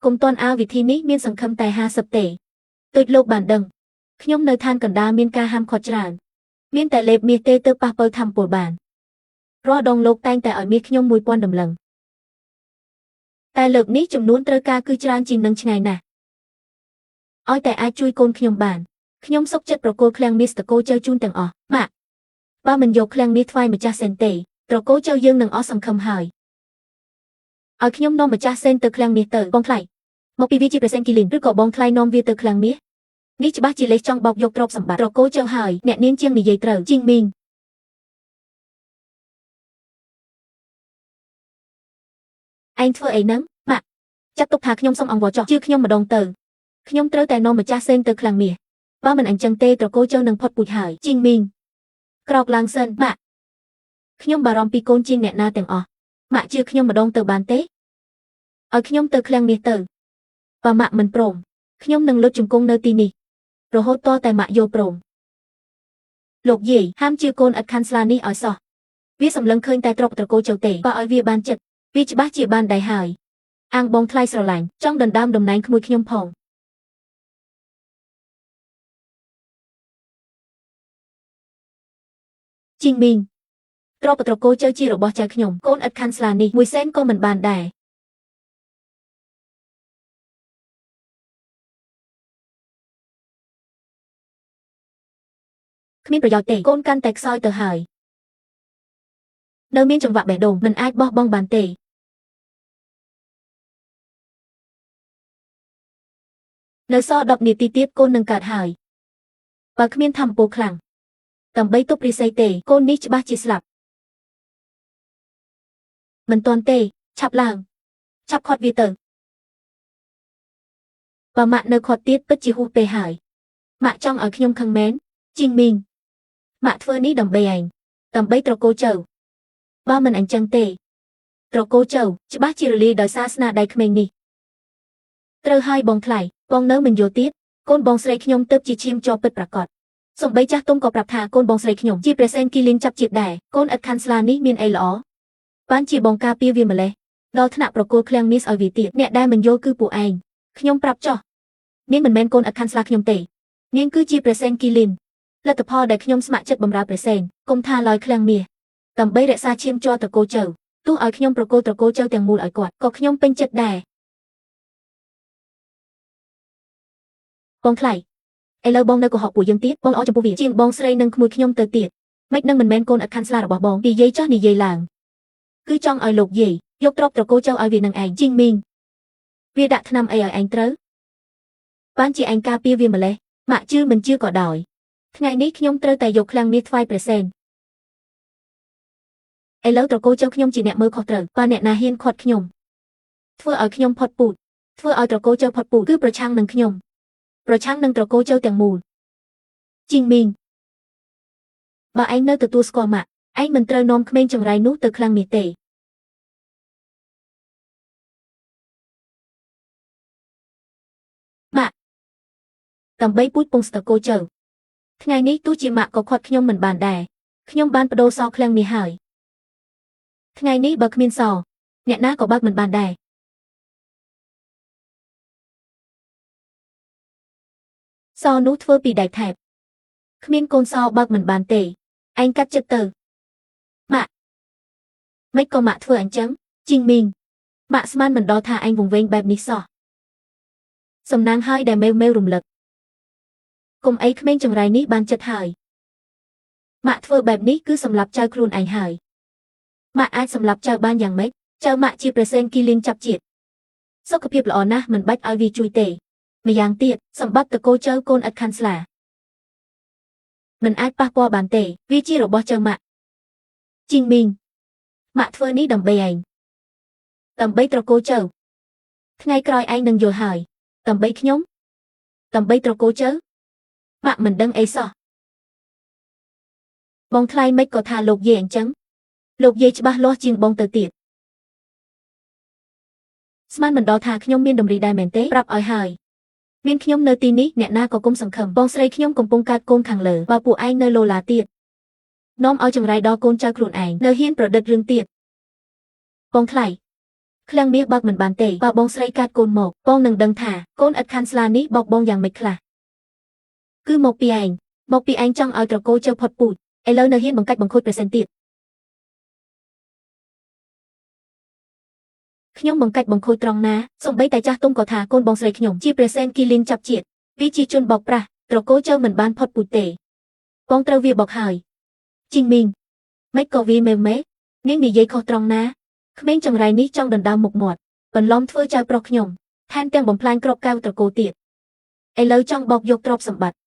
គុំតន់អាវិធីនេះមានសង្ឃឹមតែ50ទេដូចលោកបានដឹងខ្ញុំនៅឋានកណ្ដាលមានការហាមឃាត់ច្រើនមានតែលេបមាសទេទើបប៉ះប៉ូវធម្មពលបានរាល់ដងលោកតែងតែឲ្យមាសខ្ញុំ1000ដំឡឹងតែលើកនេះចំនួនត្រូវការគឺច្រើនជាងនឹងឆ្ងាយណាស់ឲ្យតែអាចជួយកូនខ្ញុំបានខ្ញុំសុខចិត្តប្រគល់ឃ្លាំងមាសតកូចៅជូនទាំងអស់ម៉ាក់បើមិនយកឃ្លាំងមាសថ្វាយម្ចាស់សេនទេត្រកូចៅយើងនឹងអស់សង្ឃឹមហើយឲ្យខ្ញុំនាំម្ចាស់សេនទៅឃ្លាំងមាសទៅបងថ្លៃមកពីវាជាព្រះសេនគីលីនឬក៏បងថ្លៃនាំវាទៅឃ្លាំងមាសនេះច្បាស់ជាលេសចង់បោកយកទ្រព្យសម្បត្តិត្រកូចៅហើយអ្នកនាងជាងនិយាយត្រូវជីងមីងឯងធ្វើអីហ្នឹងម៉ាក់ចាត់ទុកថាខ្ញុំសុំអង្វរចោះជឿខ្ញុំម្ដងទៅខ្ញុំត្រូវតែនាំម្ចាស់សេនទៅឃ្លាំងមាសបើមិនអញ្ចឹងទេត្រកូលចៅនឹងផុតពូជហើយជីងមីងក្រោកឡើងសិនម៉ាក់ខ្ញុំបារម្ភពីកូនជាងអ្នកណាទាំងអស់ម៉ាក់ជឿខ្ញុំម្ដងទៅបានទេឲ្យខ្ញុំទៅឃ្លាំងមាសទៅបើម៉ាក់មិនព្រមខ្ញុំនឹងលុតជង្គង់នៅទីនេះរហូតតតែម៉ាក់យល់ព្រមលោកយាយហាមជឿកូនឥតខាន់ស្លានេះឲ្យសោះវាសម្លឹងឃើញតែទ្រព្យត្រកូលចៅទេបើឲ្យវាបានចិត្តវាច្បាស់ជាបានដែរហើយអាងបងថ្លៃស្រឡាញ់ចង់ដណ្ដើមតំណែងក្មួយខ្ញុំផងជីងមីងទ្រព្យត្រកូលចៅជារបស់ចៅខ្ញុំកូនឥតខាន់ស្លានេះមួយសេនក៏មិនបានដែរគ្មានប្រយោជន៍ទេកូនកាន់តែខ្សោយទៅហើយនៅមានចង្វាក់បេះដូងមិនអាចបោះបង់បានទេនៅសល់10នាទីទៀតកូននឹងកើតហើយបើគ្មានធម្មពលខ្លាំងដើម្បីទប់រិស័យទេកូននេះច្បាស់ជាស្លាប់មិនទាន់ទេឆាប់ឡើងឆាប់ខាត់វាទៅបើម៉ាក់នៅខាត់ទៀតពិតជាហួសពេលហើយម៉ាក់ចង់ឲ្យខ្ញុំខឹងមែនជីងមីងម៉ាក់ធ្វើនេះដើម្បីឯងដើម្បីត្រកូលចៅបើមិនអញ្ចឹងទេត្រកូលចៅច្បាស់ជារលាយដោយសារស្នាដៃក្មេងនេះត្រូវហើយបងថ្លៃបងនៅមិនយល់ទៀតកូនបងស្រីខ្ញុំទៅជាឈាមជាប់ពិតប្រាកដសូម្បីចាស់ទុំក៏ប្រាប់ថាកូនបងស្រីខ្ញុំជាព្រះសេនគីលីនចាប់ជាតិដែរកូនឥតខាន់ស្លានេះមានអីល្អបានជាបងការពារវាម្លេះដល់ថ្នាក់ប្រគល់ឃ្លាំងមាសឲ្យវាទៀតអ្នកដែលមិនយល់គឺពួកឯងខ្ញុំប្រាប់ចោះនាងមិនមែនកូនឥតខាន់ស្លាខ្ញុំទេនាងគឺជាព្រះសេនគីលីន លទ្ធផលដែលខ្ញុំស្ម័គ្រចិត្តបម្រើព្រះសេនកុំថាឡើយឃ្លាំងមាសដើម្បីរក្សាឈាមជ័រត្រកូលចៅទោះឲ្យខ្ញុំប្រគល់ត្រកូលចៅទាំងមូលឲ្យគាត់ក៏ខ្ញុំពេញចិត្តដែរបងថ្លៃឥឡូវបងនៅកុហកពួកយើងទៀតបងអោចំពោះវាជាងបងស្រីនិងក្មួយខ្ញុំទៅទៀតមិននឹងមិនមែនកូនអត់ខាន់ស្លារបស់បងនិយាយចោះនិយាយឡើងគឺចង់ឲ្យលោកយាយយកទ្រព្យត្រកូលចៅឲ្យវានឹងឯងជីងមីងវាដាក់ថ្នាំអីឲ្យឯងត្រូវបានជាឯងការពារវាម្លេះម៉ាក់ជឿមិនជឿក៏ដោយថ្ងៃនេះខ្ញុំត្រូវតែយកឃ្លាំងមាសថ្វាយព្រះសេនឥឡូវត្រកូលចៅខ្ញុំជាអ្នកមើលខុសត្រូវបើអ្នកណាហ៊ានខាត់ខ្ញុំធ្វើឲ្យខ្ញុំផុតពូជធ្វើឲ្យត្រកូលចៅផុតពូជគឺប្រឆាំងនឹងខ្ញុំប្រឆាំងនឹងត្រកូលចៅទាំងមូលជីងមីងបើឯងនៅទទួលស្គាល់ម៉ាក់ឯងមិនត្រូវនាំក្មេងចង្រៃនោះទៅឃ្លាំងមាសទេម៉ាក់ដើម្បីពូជពងស្ត្រកូលចៅថ្ងៃនេះទោះជាម៉ាក់ក៏ខាត់ខ្ញុំមិនបានដែរខ្ញុំបានបដូរសឃ្លាំងមាសហើយថ្ងៃនេះបើគ្មានសអ្នកណាក៏បើកមិនបានដែរសនោះធ្វើពីដែកថែបគ្មានកូនសបើកមិនបានទេឯងកាត់ចិត្តទៅម៉ាក់មិនក៏ម៉ាក់ធ្វើអញ្ចឹងជីងមីងម៉ាក់ស្មានមិនដល់ថាឯងវង្វេងបែបនេះសោះសំណាងហើយដែលមេវរំលឹកកុំអីក្មេងចង្រៃនេះបានចិត្តហើយម៉ាក់ធ្វើបែបនេះគឺសម្លាប់ចៅខ្លួនឯងហើយម៉ាក់អាចសម្លាប់ចៅបានយ៉ាងម៉េចចៅម៉ាក់ជាព្រះសេនគីលៀងចាប់ជាតិសុខភាពល្អណាស់មិនបាច់ឲ្យវាជួយទេម្យ៉ាងទៀតសម្បត្តិតកូលចៅកូនឥតខាន់ស្លាមិនអាចប៉ះពាល់បានទេវាជារបស់ចៅម៉ាក់ជីងមីងម៉ាក់ធ្វើនេះដើម្បីឯងដើម្បីត្រកូលចៅថ្ងៃក្រោយឯងនឹងយល់ហើយដើម្បីខ្ញុំដើម្បីត្រកូលចៅម៉ាក់មិនដឹងអីសោះបងថ្លៃមិនក៏ថាលោកយាយអញ្ចឹងលោកយាយច្បាស់លាស់ជាងបងទៅទៀតស្មានមិនដល់ថាខ្ញុំមានតម្រីដែរមែនទេប្រាប់ឲ្យហើយមានខ្ញុំនៅទីនេះអ្នកណាក៏គុំសង្ឃឹមបងស្រីខ្ញុំកំពុងកាត់កូនខាងលើបើពួកឯងនៅលោឡាទៀតនាំឲ្យចង្រៃដល់កូនចៅខ្លួនឯងនៅហ៊ានប្រឌិតរឿងទៀតបងថ្លៃឃ្លាំងមាសបើកមិនបានទេបើបងស្រីកាត់កូនមកបងនឹងដឹងថាកូនឥតខាន់ស្លានេះបោកបងយ៉ាងម៉េចខ្លះគឺមកពីឯងចង់ឲ្យត្រកូលចៅផុតពូជឥឡូវនៅហ៊ានបង្កាច់បង្ខូចព្រះសិនទៀតខ្ញុំបង្កាច់បង្ខូចត្រង់ណាសំបីតែចាស់ទុំក៏ថាកូនបងស្រីខ្ញុំជាព្រះសេនគីលៀងចាប់ជាតិវាជាជនបោកប្រាស់ត្រកូលចៅមិនបានផុតពូជទេបងត្រូវវាបោកហើយជីងមីងមិនក៏វាមេមេនាងនិយាយខុសត្រង់ណាក្មេងចង្រៃនេះចង់ដណ្ដើមមុខមាត់បន្លំធ្វើចៅប្រុសខ្ញុំថែមទាំងបំផ្លាញក្របកៅត្រកូលទៀតឥឡូវចង់បោកយកទ្រព្យសម្បត្តិ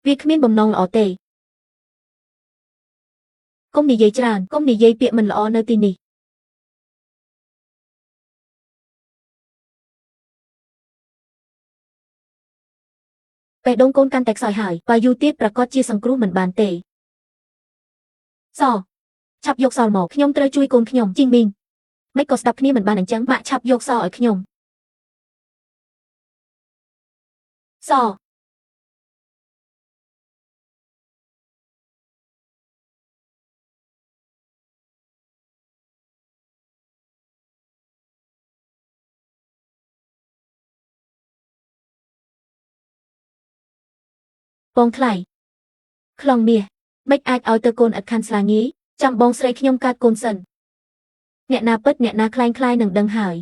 វាគ្មានបំណងល្អទេកុំនិយាយច្រើនកុំនិយាយពាក្យមិនល្អនៅទីនេះបេះដូងកូនកាន់តែខ្សោយហើយបើយូរទៀតប្រកាសជាសង្គ្រោះមិនបានទេសឆាប់យកសល់មកខ្ញុំត្រូវជួយកូនខ្ញុំជីងមីងមិនក៏ស្ដាប់គ្នាមិនបានអញ្ចឹងម៉ាក់ឆាប់យកសឲ្យខ្ញុំសបងថ្លៃខ្លងមាសមិនអាចឲ្យទៅកូនឥតខាន់ស្លាងាយចាំបងស្រីខ្ញុំកាត់កូនសិនអ្នកណាពិតអ្នកណាคล้ายនឹងដឹងហើយ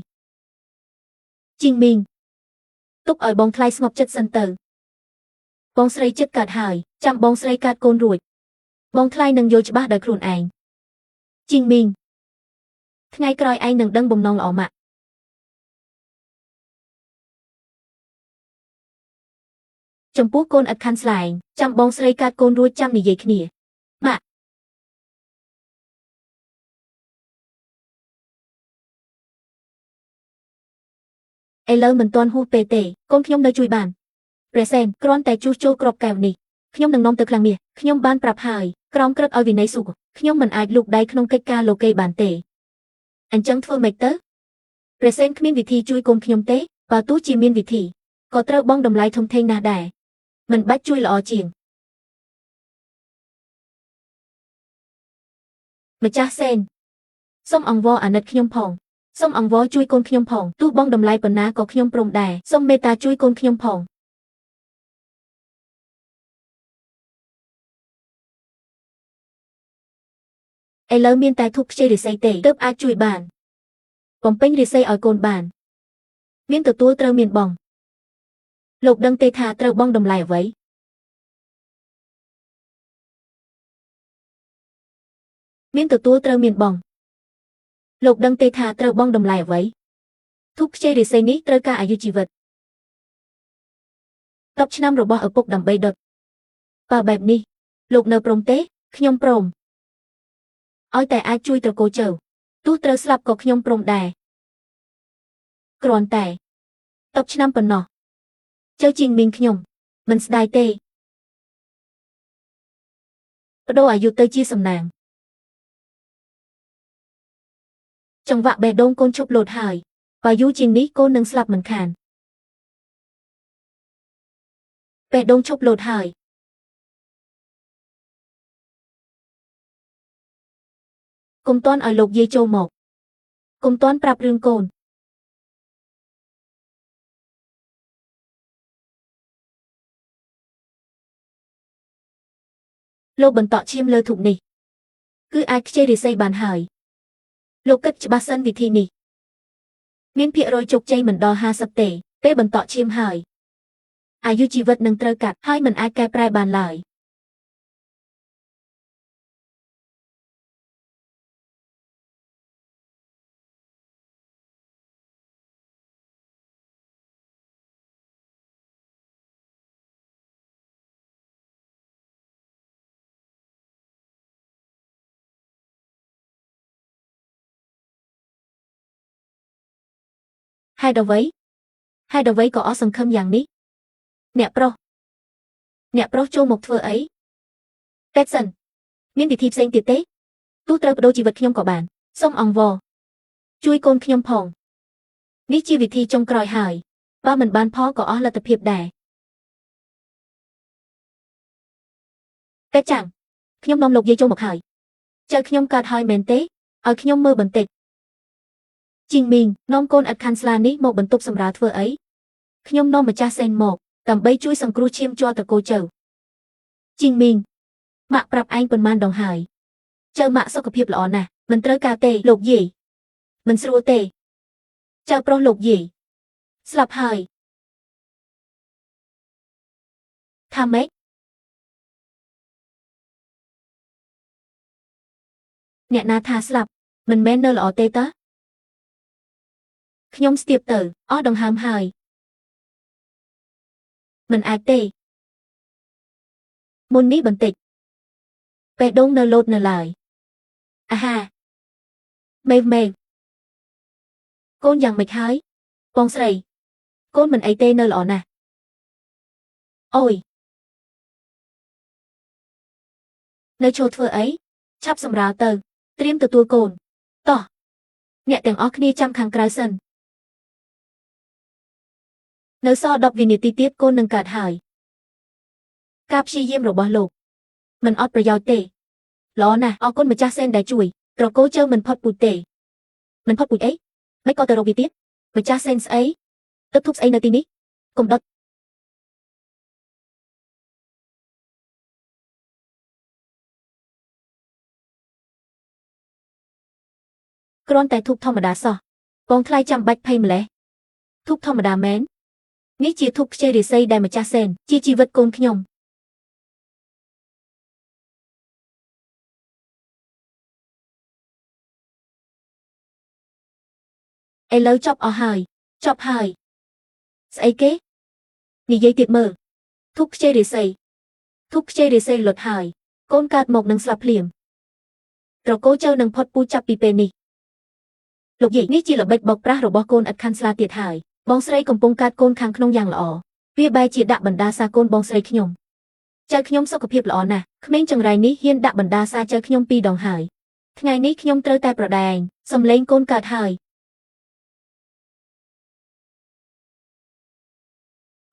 ជីងមីងទុកឲ្យបងថ្លៃស្ងប់ចិត្តសិនទៅបងស្រីចិត្តកាត់ហើយចាំបងស្រីកាត់កូនរួចបងថ្លៃនឹងយល់ច្បាស់ដោយខ្លួនឯងជីងមីងថ្ងៃក្រោយឯងនឹងដឹងបំណងល្អម៉ាក់ចំពោះកូនឥតខាន់ស្លាឯងចាំបងស្រីកាត់កូនរួចចាំនិយាយគ្នាម៉ាក់ឥឡូវមិនទាន់ហួសពេលទេកូនខ្ញុំនៅជួយបានព្រះសេនគ្រាន់តែជួសជុលក្របកែវនេះខ្ញុំនឹងនាំទៅឃ្លាំងមាសខ្ញុំបានប្រាប់ហើយក្រោមក្រឹតឲ្យវិន័យសុខខ្ញុំមិនអាចលូកដៃក្នុងកិច្ចការលោកេបានទេអញ្ចឹងធ្វើម៉េចទៅព្រះសេនគ្មានវិធីជួយកូនខ្ញុំទេបើទោះជាមានវិធីក៏ត្រូវបង់តម្លៃធំធេងណាស់ដែរមិនបាច់ជួយល្អជាងម្ចាស់សេនសូមអង្វរអាណិតខ្ញុំផងសូមអង្វរជួយកូនខ្ញុំផងទោះបងតម្លៃប៉ុណ្ណាក៏ខ្ញុំព្រមដែរសូមមេត្តាជួយកូនខ្ញុំផង ឥឡូវមានតែធូបខ្ចីរិស័យទេទើបអាចជួយបានបំពេញរិស័យឲ្យកូនបានមានទទួលត្រូវមានបងលោកដឹងទេថាត្រូវបងតម្លៃអ្វីមានទទួលត្រូវមានបងលោកដឹងទេថាត្រូវបងតម្លៃអ្វីធូបខ្ចីរិស័យនេះត្រូវការអាយុជីវិត10 ឆ្នាំរបស់ឪពុកដើម្បីដុតបើបែបនេះលោកនៅព្រមទេខ្ញុំព្រមឲ្យតែអាចជួយត្រកូលជើទោះត្រូវស្លាប់ក៏ខ្ញុំព្រមដែរគ្រាន់តែ10 ឆ្នាំប៉ុណ្ណោះជើជីងមីងខ្ញុំមិនស្ដាយទេបដូរអាយុទៅជាសំណាងចង្វាក់បេះដូងកូនឈប់លោតហើយបើយូរជាងនេះកូននឹងស្លាប់មិនខានបេះដូងឈប់លោតហើយកុំតន់ឲ្យលោកយាយចូលមកកុំតន់ប្រាប់រឿងកូនលោកបន្តឈាមលើធូបនេះគឺអាចខ្ចីរិស័យបានហើយលោកគិតច្បាស់សិនវិធីនេះមានភាគរយជោគជ័យមិនដល់50ទេពេលបន្តឈាមហើយអាយុជីវិតនឹងត្រូវកាត់ហើយមិនអាចកែប្រែបានឡើយហេតុអ្វីក៏អស់សង្ឃឹមយ៉ាងនេះអ្នកប្រុសចូលមកធ្វើអីពេតសិនមានវិធីផ្សេងទៀតទេទោះត្រូវបដូរជីវិតខ្ញុំក៏បានសូមអង្វរជួយកូនខ្ញុំផងនេះជាវិធីចុងក្រោយហើយបើមិនបានផលក៏អស់លទ្ធភាពដែរពេតចាំងខ្ញុំនាំលោកយាយចូលមកហើយចៅខ្ញុំកើតហើយមែនទេឲ្យខ្ញុំមើលបន្តិចជីងមីងនាំកូនឥតខាន់ស្លានេះមកបន្ទប់សម្រាប់ធ្វើអីខ្ញុំនាំម្ចាស់សេនមកដើម្បីជួយសង្គ្រោះឈាមជ័រត្រកូលជើជីងមីងម៉ាក់ប្រាប់ឯងប៉ុន្មានដងហើយចៅម៉ាក់សុខភាពល្អណាស់មិនត្រូវការទេលោកយាយមិនស្រួលទេចៅប្រុសលោកយាយស្លាប់ហើយថាម៉េចអ្នកណាថាស្លាប់មិនមែននៅល្អទេតើខ្ញុំស្ទាបទៅអស់ដង្ហើមហើយមិនអាចទេមុននេះបន្តិចបេះដូងនៅលោតនៅឡើយអាហាមេវកូនយ៉ាងម៉េចហើយបងស្រីកូនមិនអីទេនៅល្អណាស់អូយនៅឈរធ្វើអីឆាប់សម្រាលទៅត្រៀមទទួលកូនតោះអ្នកទាំងអស់គ្នាចាំខាងក្រៅសិននៅសល់10 វិនាទីទៀតកូននឹងកើតហើយការព្យាយាមរបស់លោកមិនអត់ប្រយោជន៍ទេល្អណាស់អរគុណម្ចាស់សេនដែលជួយត្រកូលជើមិនផុតពូជទេមិនផុតពូជអីមិនក៏ទៅរកវាទៀតម្ចាស់សេនស្អីទឹកធូបស្អីនៅទីនេះកុំដុតគ្រាន់តែធូបធម្មតាសោះបងថ្លៃចាំបាច់ភ័យម្លេះធូបធម្មតាមែននេះជាធូបខ្ចីរិស័យដែលម្ចាស់សេនជាជីវិតកូនខ្ញុំឥឡូវចប់អស់ហើយស្អីគេនិយាយទៀតមើលធូបខ្ចីរិស័យលុតហើយកូនកើតមកនឹងស្លាប់ភ្លាមត្រកូលជើនឹងផុតពូជចាប់ពីពេលនេះលោកយាយនេះជាល្បិចបោកប្រាស់របស់កូនឥតខាន់ស្លាទៀតហើយបងស្រីកំពុងកើតកូនខាងក្នុងយ៉ាងល្អវាបែរជាដាក់បណ្ដាសាកូនបងស្រីខ្ញុំចៅខ្ញុំសុខភាពល្អណាស់ក្មេងចង្រៃនេះហ៊ានដាក់បណ្ដាសាចៅខ្ញុំ2 ដងហើយថ្ងៃនេះខ្ញុំត្រូវតែប្រដែងសំឡេងកូនកើតហើយ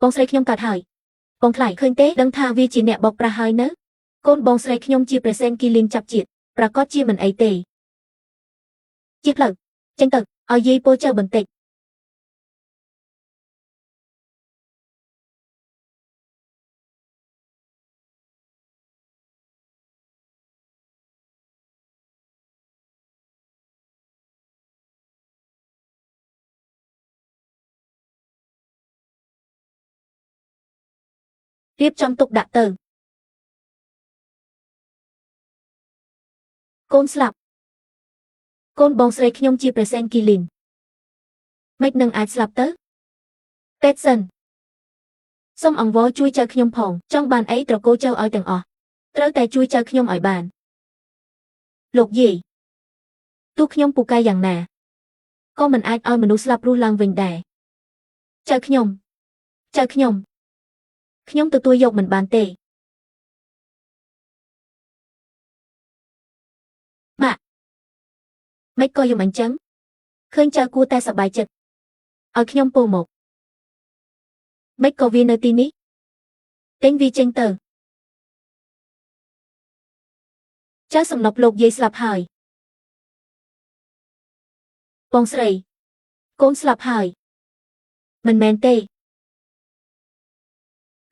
បងស្រីខ្ញុំកើតហើយបងថ្លៃឃើញទេដឹងថាវាជាអ្នកបោកប្រាស់ហើយនៅកូនបងស្រីខ្ញុំជាប្រសេនគីលីងចាប់ជាតិប្រកាសជាមិនអីទេជាផ្លូវចេញទៅឲ្យយាយពោលចៅបន្តិច រៀបចំទុកដាក់ទៅកូនស្លាប់កូនបងស្រីខ្ញុំជាព្រះសេនគីលីនមិននឹងអាចស្លាប់ទៅពេតសិនសូមអង្វរជួយចៅខ្ញុំផងចង់បានអីត្រកូលចៅឲ្យទាំងអស់ត្រូវតែជួយចៅខ្ញុំឲ្យបានលោកយាយទោះខ្ញុំពូកែយ៉ាងណាក៏មិនអាចឲ្យមនុស្សស្លាប់រស់ឡើងវិញដែរចៅខ្ញុំខ្ញុំទទួលយកមិនបានទេម៉ាក់មិនក៏យំអញ្ចឹងឃើញចៅគួរតែសប្បាយចិត្តឲ្យខ្ញុំពោលមកមិនក៏វានៅទីនេះទិញវាចេញទៅចៅសំណប់លោកយាយស្លាប់ហើយបងស្រីកូនស្លាប់ហើយមិនមែនទេ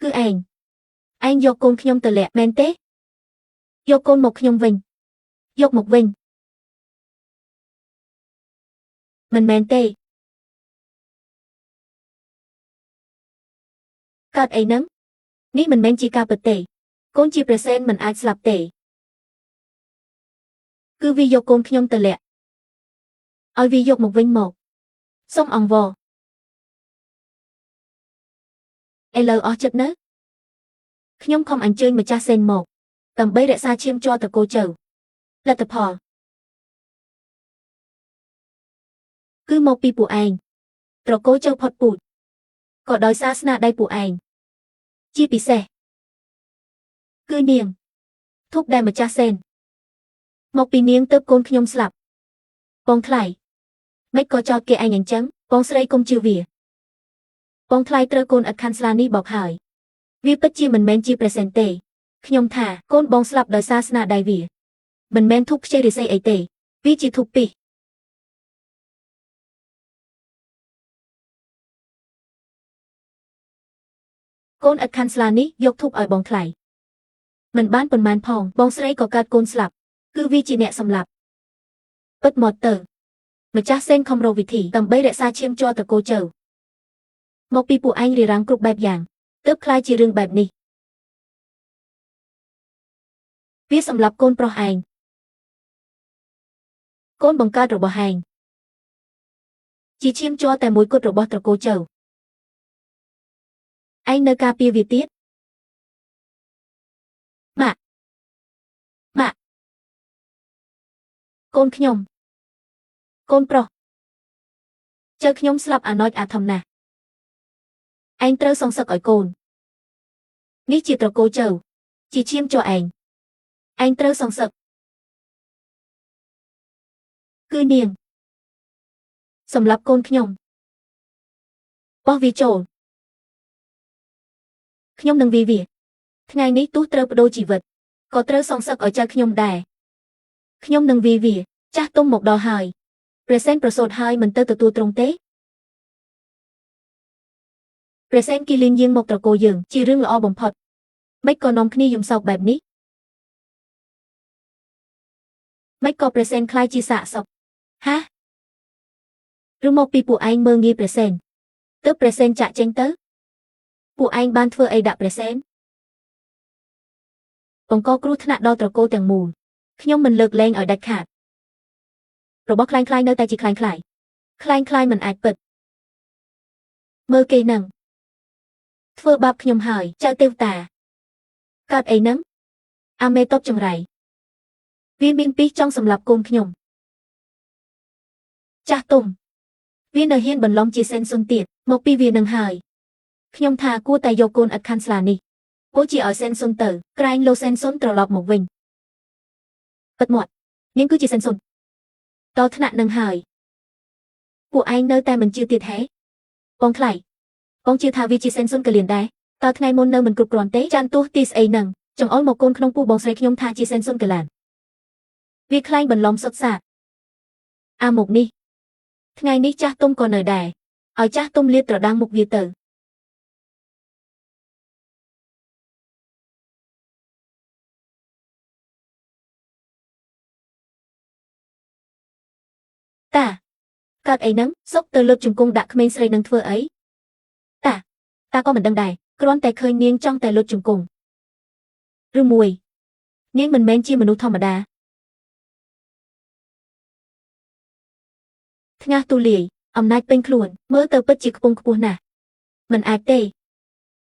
គឺឯងយកកូនខ្ញុំទៅលាក់មែនទេយកកូនមកខ្ញុំវិញយកមកវិញមិនមែនទេកើតអីហ្នឹងនេះមិនមែនជាការពិតទេកូនជាព្រះសេនមិនអាចស្លាប់ទេគឺវាយកកូនខ្ញុំទៅលាក់ឲ្យវាយកមកវិញមកសូមអង្វរឥឡូវអស់ចិត្តនៅខ្ញុំខំអញ្ជើញម្ចាស់សេនមកដើម្បីរក្សាឈាមជ័រតកូលចៅលទ្ធផលគឺមកពីពួកឯងត្រកូលចៅផុតពូជក៏ដោយសារស្នាដៃពួកឯងជាពិសេសគឺនាងធូបដែលម្ចាស់សេនមកពីនាងទៅកូនខ្ញុំស្លាប់បងថ្លៃមិនក៏ចោទគេឯងអញ្ចឹងបងស្រីកុំជឿវាបងថ្លៃត្រូវកូនឥតខានស្លានេះបោកហើយវាពិតជាមិនមែនជាព្រះសេនទេខ្ញុំថាកូនបងស្លាប់ដោយសារស្នាដៃវាមិនមែនធូបខ្ចីរិស័យអីទេវាជាធូបពីរកូនឥតខានស្លានេះយកធូបឲ្យបងថ្លៃមិនបានប៉ុន្មានផងបងស្រីក៏កើតកូនស្លាប់គឺវាជាអ្នកសម្លាប់ពិតមកទៅម្ចាស់សេនខំរកវិធីដើម្បីរក្សាឈាមជ័រតកូលចៅមកពីពួកឯងរារាំងគ្រប់បែបយ៉ាងទើបខ្លាយជារឿងបែបនេះវាសម្លាប់កូនប្រុសឯងកូនបង្កើតរបស់ឯងជាឈាមជ័រតែមួយគត់របស់ត្រកូលចៅឯងនៅការពារវាទៀតម៉ាក់កូនខ្ញុំកូនប្រុសចៅខ្ញុំស្លាប់អាណោចអាធំណាស់ឯងត្រូវសងសឹកឲ្យកូននេះជាត្រកូលចៅជាឈាមជ័រឯងត្រូវសងសឹកគឺនាងសម្រាប់កូនខ្ញុំបោះវាចូលខ្ញុំនឹងវាថ្ងៃនេះទោះត្រូវបដូរជីវិតក៏ត្រូវសងសឹកឲ្យចៅខ្ញុំដែរខ្ញុំនឹងវាចាស់ទុំមកដល់ហើយព្រះសេនប្រសូតហើយមិនទៅទទួលទ្រង់ទេព្រះសេនគីលីនយាងមកត្រកូលយើងជារឿងល្អបំផុតមិនក៏នាំគ្នាយំសោកបែបនេះមិនក៏ព្រះសេនខ្លាយជាសាកសពហាឬមកពីពួកឯងមើងងាយព្រះសេនទើបព្រះសេនចាក់ចេញទៅពួកឯងបានធ្វើអីដាក់ព្រះសេនបង្កគ្រោះថ្នាក់ដល់ត្រកូលទាំងមូលខ្ញុំមិនលើកលែងឲ្យដាច់ខាតរបស់คล้ายៗនៅតែជាคล้ายៗមិនអាចពិតមើលគេនឹងធ្វើបាបខ្ញុំហើយចៅទេវតាកើតអីនឹងអាមេតបចង្រៃវាមានពីរចង់សម្លាប់កូនខ្ញុំចាស់ទុំវានៅហ៊ានបន្លំជាសេនស៊ុនទៀតមកពីវានឹងហើយខ្ញុំថាគួរតែយកកូនឥតខាន់ស្លានេះគួរជាឲ្យសេនស៊ុនទៅក្រែងលោកសេនស៊ុនត្រឡប់មកវិញពិតមាត់នាងគឺជាសេនស៊ុនដល់ថ្នាក់នឹងហើយពួកឯងនៅតែមិនជឿទៀតហេបងថ្លៃបងជឿថាវាជាសេនស៊ុនកលៀនដែរតើថ្ងៃមុននៅមិនគ្រប់គ្រាន់ទេចាន់ទោះទីស្អីនឹងចង្អុលមកកូនក្នុងពោះបងស្រីខ្ញុំថាជាសេនស៊ុនកលានវាខ្លាញ់បន្លំសុតសាកអាមុខនេះថ្ងៃនេះចាស់ទុំក៏នៅដែរឲ្យចាស់ទុំលាតត្រដាងមុខវាទៅតាកើតអីហ្នឹងសុកទៅលើកជង្គង់ដាក់ក្មេងស្រីនឹងធ្វើអីតាក៏មិនដឹងដែរ គ្រាន់តែឃើញនាងចង់តែលុតជង្គង់ឬមួយនាងមិនមែនជាមនុស្សធម្មតាថ្ងាសទូលាយអំណាចពេញខ្លួនមើលទៅពិតជាខ្ពង់ខ្ពស់ណាស់មិនអាចទេ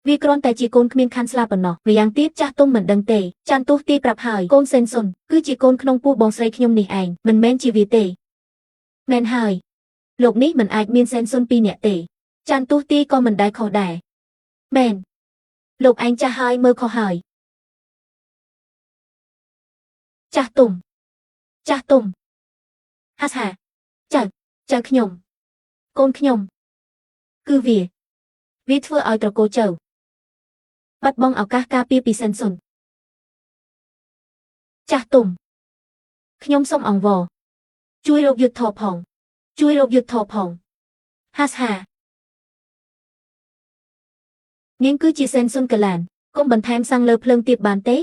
វាគ្រាន់តែជាកូនគ្មានខណ្ឌស្លាប់ប៉ុណ្ណោះម្យ៉ាងទៀតចាស់ទុំមិនដឹងទេច័ន្ទទោះទីប្រាប់ហើយកូនសេនស៊ុនគឺជាកូនក្នុងពោះបងស្រីខ្ញុំនេះឯងមិនមែនជាវាទេមែនហើយលោកនេះមិនអាចមានសេនស៊ុនពីរនាក់ទេច័ន្ទទោះទីក៏មិនដែលខុសដែរមែនលោកឯងចាស់ហើយមើលខុសហើយចាស់ទុំហាសហាចៅខ្ញុំកូនខ្ញុំគឺវាធ្វើឲ្យត្រកូលចៅបាត់បង់ឱកាសការពារពីសេនស៊ុនចាស់ទុំខ្ញុំសូមអង្វរជួយរកយុទ្ធធផងហាសហានាងគឺជាសេនស៊ុនកឡានកុំបន្ថែមសាំងលើភ្លើងទៀតបានទេ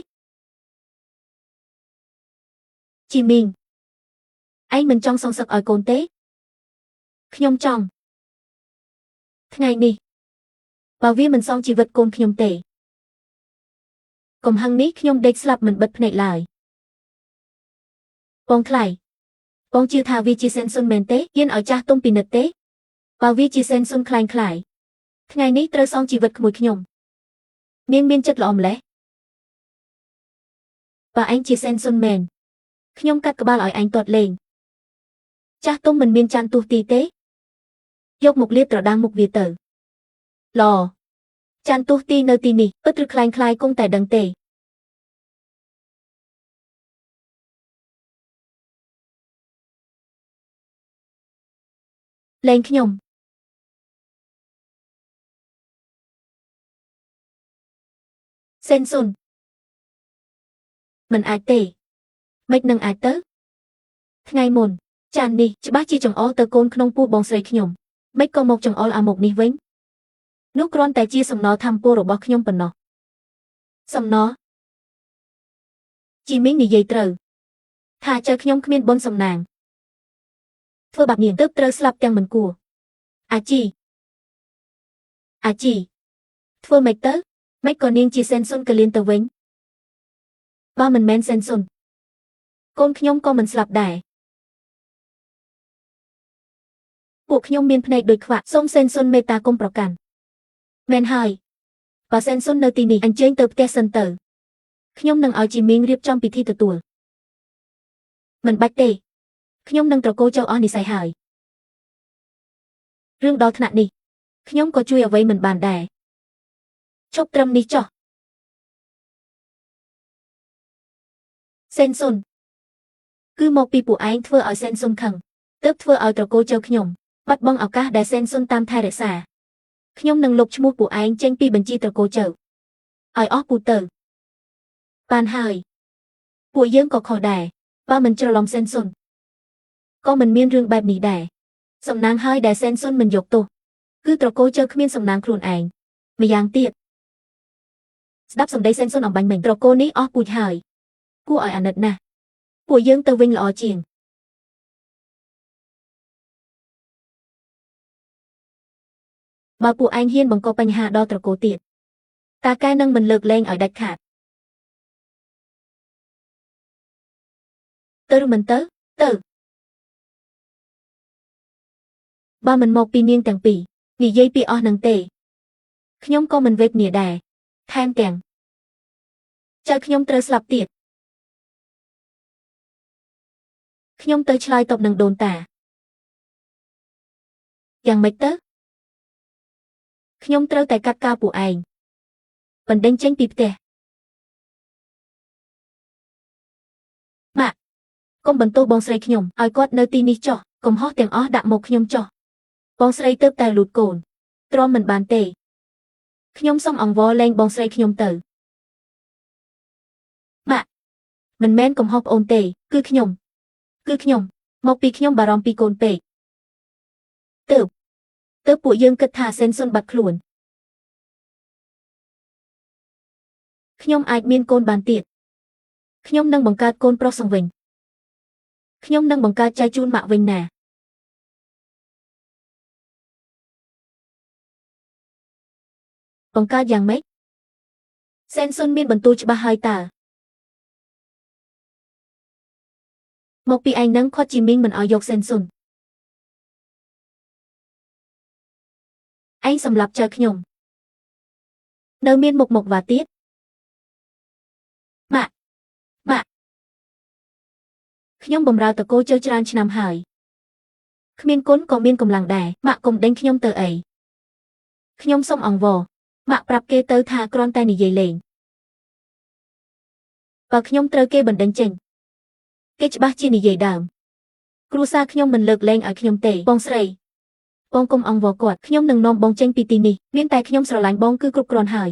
ជីមីងឯងមិនចង់សងសឹកឲ្យកូនទេខ្ញុំចង់ថ្ងៃនេះបើវាមិនសងជីវិតកូនខ្ញុំទេកំហឹងនេះខ្ញុំដេកស្លាប់មិនបិទភ្នែកឡើយបងថ្លៃបងជឿថាវាជាសេនស៊ុនមែនទេហ៊ានឲ្យចាស់ទុំពិនិត្យទេបើវាជាសេនស៊ុនคล้ายថ្ងៃនេះត្រូវសងជីវិតក្មួយខ្ញុំនាងមានចិត្តល្អម្លេះបើឯងជាសេនស៊ុនមែនខ្ញុំកាត់ក្បាលឲ្យឯងទាត់លេងចាស់ទុំមិនមានច័ន្ទទោះទីទេយកមកលាបត្រដាងមុខវាទៅឡច័ន្ទទោះទីនៅទីនេះពិតឬคล้ายគង់តែដឹងទេលេងខ្ញុំសេនស៊ុនមិនអាចទេមិននឹងអាចទៅថ្ងៃមុនចាននេះច្បាស់ជាចង្អុលទៅកូនក្នុងពោះបងស្រីខ្ញុំមិនក៏មកចង្អុលអាមុខនេះវិញនោះគ្រាន់តែជាសំណរធម្មពលរបស់ខ្ញុំប៉ុណ្ណោះសំណរជីមីងនិយាយត្រូវថាចៅខ្ញុំគ្មានបុណ្យសំណាងធ្វើបាបនាងទើបត្រូវស្លាប់ទាំងមិនគួរអាជីធ្វើម៉េចទៅម៉េចក៏នាងជាសេនស៊ុនកលៀនទៅវិញបើមិនមែនសេនស៊ុនកូនខ្ញុំក៏មិនស្លាប់ដែរពួកខ្ញុំមានភ្នែកដូចខ្វាក់សូមសេនស៊ុនមេត្តាគុំប្រកាន់មែនហើយបើសេនស៊ុននៅទីនេះអញ្ជើញទៅផ្ទះសិនទៅខ្ញុំនឹងឲ្យជីមីងរៀបចំពិធីទទួលមិនបាច់ទេខ្ញុំនឹងត្រកូលចៅអស់និស័យហើយរឿងដល់ថ្នាក់នេះខ្ញុំក៏ជួយអ្វីមិនបានដែរឈប់ត្រឹមនេះចុះសេនស៊ុនគឺមកពីពួកឯងធ្វើឲ្យសេនស៊ុនខឹងទើបធ្វើឲ្យត្រកូលចៅខ្ញុំបាត់បង់ឱកាសដែលសេនស៊ុនតាមថែរក្សាខ្ញុំនឹងលុបឈ្មោះពួកឯងចេញពីបញ្ជីត្រកូលចៅឲ្យអស់ពូទៅបានហើយពួកយើងក៏ខុសដែរបើមិនច្រឡំសេនស៊ុនក៏មិនមានរឿងបែបនេះដែរសំណាងហើយដែលសេនស៊ុនមិនយកទោសគឺត្រកូលចៅគ្មានសំណាងខ្លួនឯងម្យ៉ាងទៀតស្ដាប់សម្ដីសេនស៊ុនអំបញ្ញមិញត្រកូលនេះអស់ពូជហើយគួរឲ្យអាណិតណាស់ពួកយើងទៅវិញល្អជាងបើពួកឯងហ៊ានបង្កបញ្ហាដល់ត្រកូលទៀតតាកែនឹងមិនលើកលែងឲ្យដាច់ខាតទៅឬមិនទៅបើមិនមកពីនាងទាំងពីរនិយាយពីអស់នឹងទេខ្ញុំក៏មិនវេទនាដែរថែមទាំងចៅខ្ញុំត្រូវស្លាប់ទៀតខ្ញុំទៅឆ្លើយតបនឹងដូនតាយ៉ាងម៉េចទៅខ្ញុំត្រូវតែកាត់ការពួកឯងបណ្ដេញចេញពីផ្ទះម៉ាក់កុំបន្ទោសបងស្រីខ្ញុំឲ្យគាត់នៅទីនេះចុះកំហុសទាំងអស់ដាក់មកខ្ញុំចុះបងស្រីទើបតែលូតកូនទ្រាំមិនបានទេខ្ញុំសូមអង្វរលែងបងស្រីខ្ញុំទៅម៉ាក់មិនមែនកំហុសប្អូនទេគឺខ្ញុំមកពីខ្ញុំបារម្ភពីកូនពេកទើបពួកយើងគិតថាសេនស៊ុនបាត់ខ្លួនខ្ញុំអាចមានកូនបានទៀតខ្ញុំនឹងបង្កើតកូនប្រុសសង្វិញខ្ញុំនឹងបង្កើតចៅជូនម៉ាក់វិញណា បង្កើតយ៉ាងម៉េចសេនសុនមានបន្ទូលច្បាស់ហើយតើមកពីឯងនឹងខុតជីមីងមិនឲ្យយកសេនសុនឯងសម្លាប់ចៅខ្ញុំនៅមានមុខមកវ៉ាទៀតម៉ាក់ខ្ញុំបម្រើតកូលជើច្រើនឆ្នាំហើយគ្មានគុណក៏មានកម្លាំងដែរម៉ាក់កុំដេញខ្ញុំទៅអីខ្ញុំសុំអង្វរម៉ាក់ប្រាប់គេទៅថាគ្រាន់តែនិយាយលេងបើខ្ញុំត្រូវគេបណ្ដេញចេញគេច្បាស់ជានិយាយដើមគ្រួសារខ្ញុំមិនលើកលែងឲ្យខ្ញុំទេបងស្រីបងកុំអង្វរគាត់ខ្ញុំនឹងនាំបងចេញពីទីនេះមានតែខ្ញុំស្រឡាញ់បងគឺគ្រប់គ្រាន់ហើយ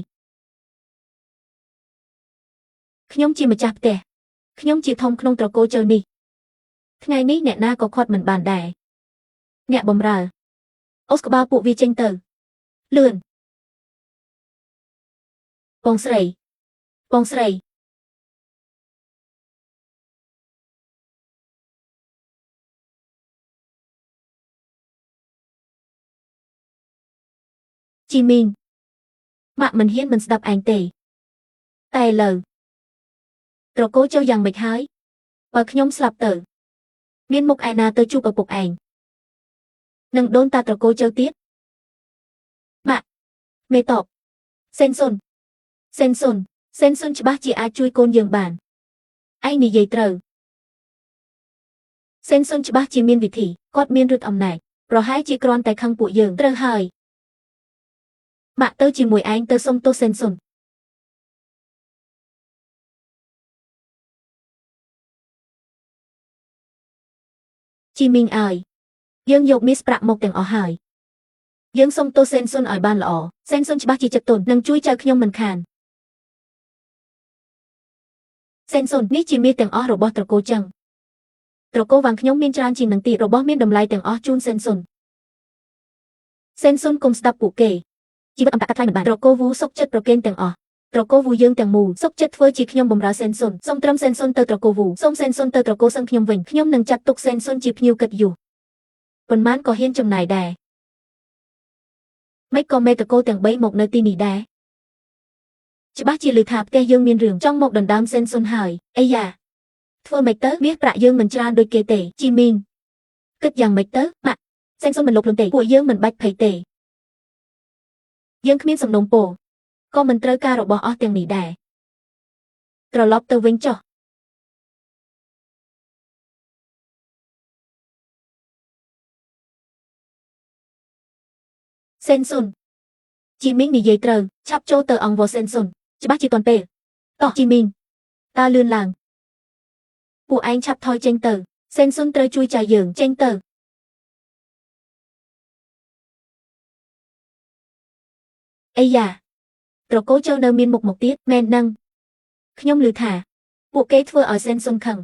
ខ្ញុំជាម្ចាស់ផ្ទះខ្ញុំជាធំក្នុងត្រកូលជើនេះថ្ងៃនេះអ្នកណាក៏ខាត់មិនបានដែរអ្នកបំរើអូសក្បាលពួកវាចេញទៅលឿនបងស្រីជីមីងម៉ាក់មិនហ៊ានមិនស្ដាប់ឯងទេតែឥឡូវត្រកូលជើយ៉ាងម៉េចហើយបើខ្ញុំស្លាប់ទៅមានមុខឯណាទៅជួបឪពុកឯងនឹងដូនតាត្រកូលជើទៀតម៉ាក់មេតបសេនសុនច្បាស់ជាអាចជួយកូនយើងបានឯងនិយាយត្រូវសេនសុនច្បាស់ជាមានវិធីគាត់មានឫទ្ធិអំណាចប្រហែលជាគ្រាន់តែខឹងពួកយើងត្រូវហើយម៉ាក់ទៅជាមួយឯងទៅសុំទោសសេនសុនជីមីងអើយយើងយកមាសប្រាក់មកទាំងអស់ហើយយើងសុំទោសសេនសុនឲ្យបានល្អសេនសុនច្បាស់ជាចិត្តទន់នឹងជួយចៅខ្ញុំមិនខានសេនសុននេះជាមាសទាំងអស់របស់ត្រកូលចឹងត្រកូលវាងខ្ញុំមានច្រើនជាងនឹងទៀតរបស់មានតម្លៃទាំងអស់ជូនសេនសុនកុំស្ដាប់ពួកគេជីវិតអមតៈកាត់ថ្លៃមិនបានត្រកូលវូសុកចិត្តប្រកេនទាំងអស់ត្រកូលវូយើងទាំងមូលសុកចិត្តធ្វើជាខ្ញុំបម្រើសេនសុនសូមត្រឹមសេនសុនទៅត្រកូលវូសូមសេនសុនទៅត្រកូលសឹងខ្ញុំវិញខ្ញុំនឹងចាត់ទុកសេនសុនជាភ្ញៀវកិត្តិយសប៉ុន្មានក៏ហ៊ានចំណាយដែរមិនក៏មេត្រកូលទាំង3មកនៅទីនេះដែរច្បាស់ជាឮថាផ្ទះយើងមានរឿងចង់មកដណ្ដើមសេនសុនហើយអីយ៉ាធ្វើម៉េចទៅមាសប្រាក់យើងមិនច្រើនដូចគេទេជីមីងគិតយ៉ាងម៉េចទៅម៉ាក់សេនសុនមិនលុកលន់ទេពួកយើងមិនបាច់ភ័យទេយើងគ្មានសំណុំពរក៏មិនត្រូវការរបស់អស់ទាំងនេះដែរត្រឡប់ទៅវិញចុះសេនសុនជីមីងនិយាយត្រូវឆាប់ចូលទៅអង្វរសេនសុនច្បាស់ជាទាន់ពេលតោះជីមីងតើលឿនឡើងពួកឯងឆាប់ថយចេញទៅសេនសុនត្រូវជួយចៅយើងចេញទៅអីយ៉ាត្រកូលជើនៅមានមុខមកទៀតមែននឹងខ្ញុំឮថាពួកគេធ្វើឲ្យសេនសុនខឹង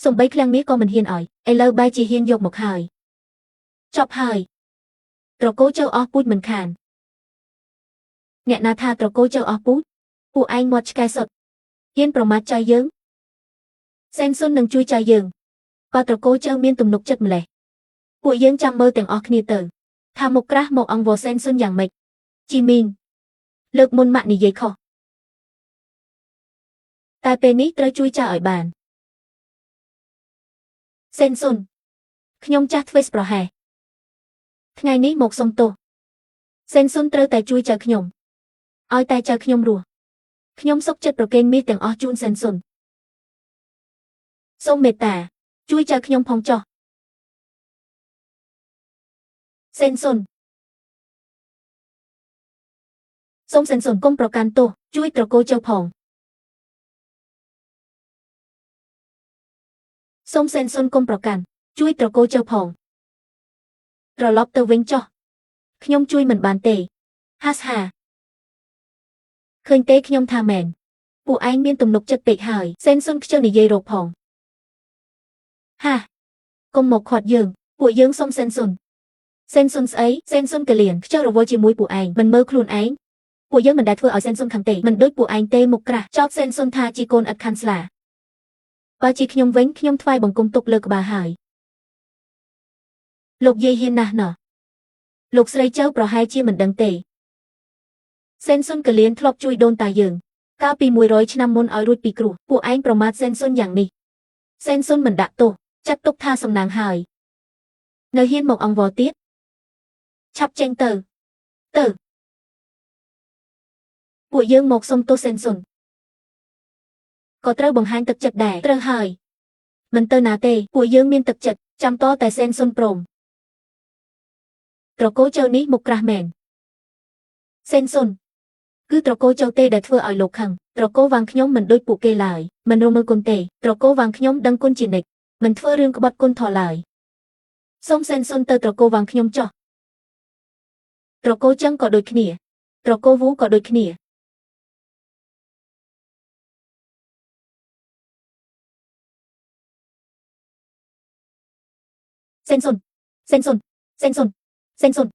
សំបីឃ្លាំងមាសក៏មិនហ៊ានឲ្យឥឡូវបែរជាហ៊ានយកមកហើយចប់ហើយត្រកូលជើអស់ពូជមិនខានអ្នកណាថាត្រកូលជើអស់ពូជពួកឯងមាត់ឆ្កែសុទ្ធហ៊ានប្រមាថចៅយើងសេនសុននឹងជួយចៅយើងបើត្រកូលជើមានទំនុកចិត្តម្លេះពួកយើងចាំមើលទាំងអស់គ្នាទៅថាមុខក្រាស់មកអង្វរសេនសុនយ៉ាងម៉េចជីមីងលើកមុនម៉ាក់និយាយខុសតែពេលនេះត្រូវជួយចៅឲ្យបានសេនសុនខ្ញុំចាស់ធ្វេសប្រហែសថ្ងៃនេះមកសុំទោសសេនសុនត្រូវតែជួយចៅខ្ញុំឲ្យតែចៅខ្ញុំរស់ខ្ញុំសុខចិត្តប្រគេនមាសទាំងអស់ជូនសេនសុនសូមមេត្តាជួយចៅខ្ញុំផងចុះសេនសុនសូមសេនសុនកុំប្រកាន់ទោសជួយត្រកូលជើផងសូមសេនសុនកុំប្រកាន់ជួយត្រកូលជើផងត្រឡប់ទៅវិញចុះខ្ញុំជួយមិនបានទេហាសហាឃើញទេខ្ញុំថាមែនពួកឯងមានទំនុកចិត្តពេកហើយសេនសុនខ្ជិលនិយាយរកផងហាកុំមកខាត់យើងពួកយើងសុំសេនសុនស្អីសេនសុនកលៀនខ្ជិលរវល់ជាមួយពួកឯងមិនមើលខ្លួនឯងពួកយើងមិនដែលធ្វើឲ្យសេនសុនខឹងទេមិនដូចពួកឯងទេមុខក្រាស់ចោទសេនសុនថាជាកូនឥតខាន់ស្លាបើជាខ្ញុំវិញខ្ញុំថ្វាយបង្គំទុកលើក្បាលហើយលោកយាយហ៊ានណាស់ណោះលោកស្រីចៅប្រហែលជាមិនដឹងទេ เซนซุนกะเลียนทลบจุยโดนตายเยิงก้าวปีมวยร้อยชนำมนเอารุดปีกรูผู้ไอ้ประมาทเซนซุนอย่างนี้เซนซุนเหมือนดักโตจัดตุกท่าสำนางหายเนยเฮียนหมกอังวอเตียชับเจงเตอผู้เยิงหมกสมโตเซนซุนก็เตอบังฮันตึกจัดแดเตอหายมันเตอนาเตผู้เยิงเมียนตึกจัดจำต่อแต่เซนซุนโปร่งตระโกเจ้านี้มุกกระแมนเซนซุนคือตระโกเจ้าเตได้เฟื่อเอาโลกขังตระโกวางขยมมันโดยปุกเกลายมันโรมือกุนเตตระโกวางขยมดังกุนจินิกมันเฟื่อเรื่องกบฏกุนถอลายส่งเซนซุนเตอตระโกวางขยมจ่อตระโกจังก็โดยขเนียตระโกวูก็โดยขเนียเซนซุนเซนซุนเซนซุนเซนซุน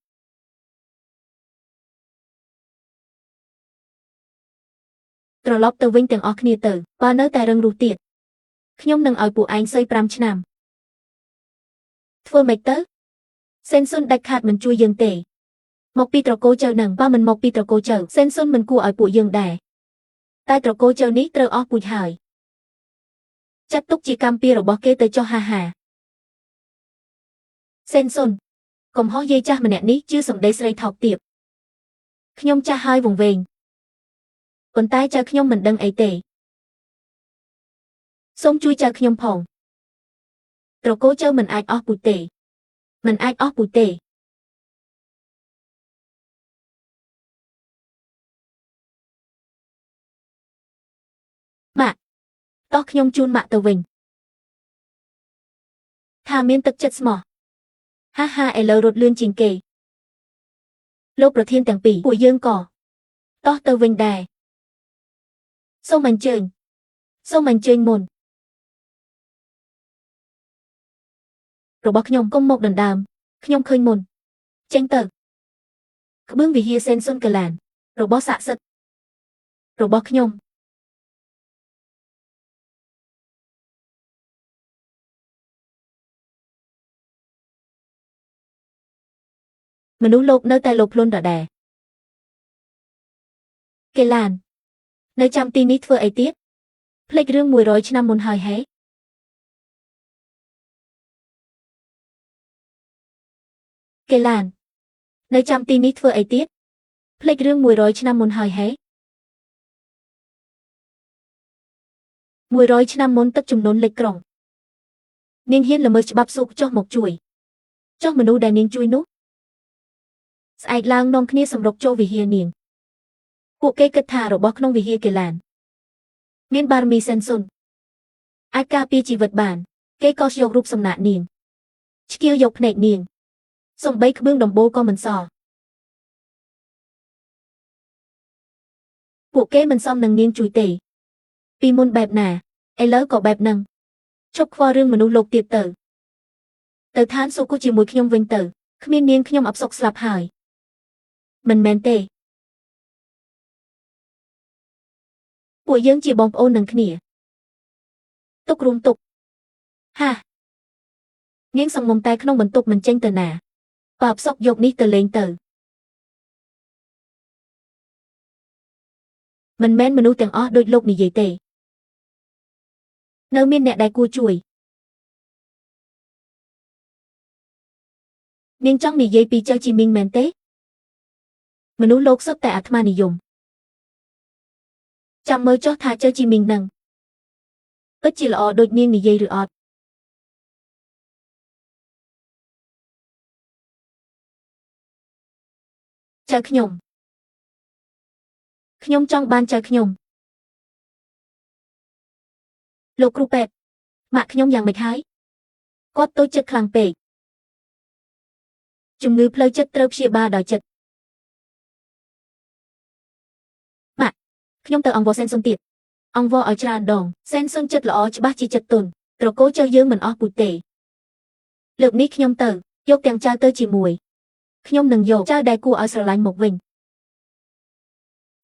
ตระลบเตอวิ่งแต่งออกขเนียเตอปาเนอแต่เริงรูเตียดขยมนังเอาปูไอซ์ใส่ปรามชนามเฟื่อไม่เตอเซนซุนได้ขาดมันจุยยังเตหมกปีตระโกเจ้าหนังป้ามันหมกปีตระโกเจ้าเซนซุนมันกูเอาปูยังได้ใต้ตระโกเจ้านี้เตอออกปูหายจัดตุกจีกรรมปีระบอกเกเตอจ่อฮาเซนซุนกลมห้องเยจ้ามันเนี่ยนี้ชื่อสมเด็จไรถอกเตียบขยมจ้าhaiวงเวงคนใต้เจ้าขยมมันดังไอเตส้มจุยเจ้าขยมพองตระโกเจ้ามันไอออกปูเตมันไอออกปูเตมะตอกขยมจูนมะตะเวงถ้าเมียนตึกจัดสมอฮ่าไอเลอรถเลื่อนจิงเกโลกประเทศแต่งปีผู้เยื่องก่อตอกตะเวงแดส้มมันเจิงมนระบอกขยมก้มหมกดันดามขยมเคยมนเจงเตอขบึ้งวิเฮียเซนซุนกะแลนระบอกสะสัดระบอกขยมมนุษย์โลกเนื้อแต่โลกพลุนดอแดเกลานในจำตีนี้เฟื่อไอเตียบเพลงเรื่องมวยร้อยชนำมนหายแฮเกลานในจำตีนี้เฟื่อไอเตียบเพลงเรื่องมวยร้อยชนำมนหายแฮมวยร้อยชนำมนตักจุ่มนนเล็กกล่องเนียงเฮียนละเมอฉบับสุกจ้อหมกจุยจ้อมนุษย์แดงเนียงจุยนุสไอลางนองคเนียสำรบโจวิเฮียเนียงพวกเกกถาระบอกน้องวิเฮียเกลานเมียนบารมีเซนซุนอากาปีจีวัดบานเกก็ยกรูปสำนักเนียงชเกียวยกเนกเนียงส่งใบขบื้องดมโบก็มันซอพวกเกมันซ่อมนังเนียงจุยเตปีมุนแบบหนาไอเลิกก็แบบนังชกควาเรื่องมนุษย์โลกเตียบเตอทานสุกุจิมวยขยมเวงเตอขมิ้นเนียงขยมอับศกสลับหายมันแมนเตป่วยยังจีบองโอนหนังขเนียตุกรุมตุกฮ่าเงี้ยงสังมมแต่ขนมบรรตุกมันเจ้งเตอหนาปราบซอกยกนี้เตอเลงเตอมันแม่นมนุษย์แต่งอ้อโดยโลกนิเยเตเนื้อเมียนแหนได้กูจุยเนียงจ้องนิเยปีเจ้าจีมิงแมนเตมนุษย์โลกซับแต่อัตมานิยมจำเมื่อจ้อทาเจ้าจีมิงนังก็จีละอโดยเนียงนิเยหรือออดเจ้าขยมจ้องบานเจ้าขยมโลกรูเป็ดหมะขยมอย่างไม่คล้ายก็ตัวจัดคลังเปกจุงงือเพลย์จัดเติบเชียบาดอยจัดหมะขยมเตออังวอเซนซุนติดอังวอเอาจานดองเซนซุนจัดละออฉบับจีจัดตุนตระโกเจ้าเยื้องเหมือนออปูเตเลือกนี้ขยมเตอยกแตงเจ้าเตอจีมวยขยมหนึ่งโยกเจ้าได้กูเอาสลายหมกวิ่ง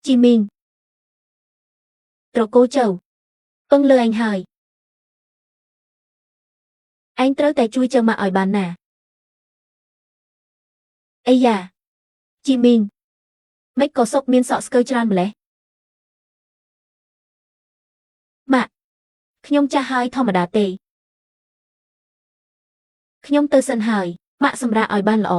จีมิงตระโกเจ้าเอิงเลยอันหายอันเตอแต่ช่วยเจ้ามาอ่อยบานน่ะไอ้ยาจีมิง មិនក៏សុកមានសក់ស្កើច្រើនម្លេះម៉ាក់ខ្ញុំចាស់ហើយធម្មតាទេខ្ញុំទៅសិនហើយម៉ាក់សម្រាប់ឲ្យបានល្អ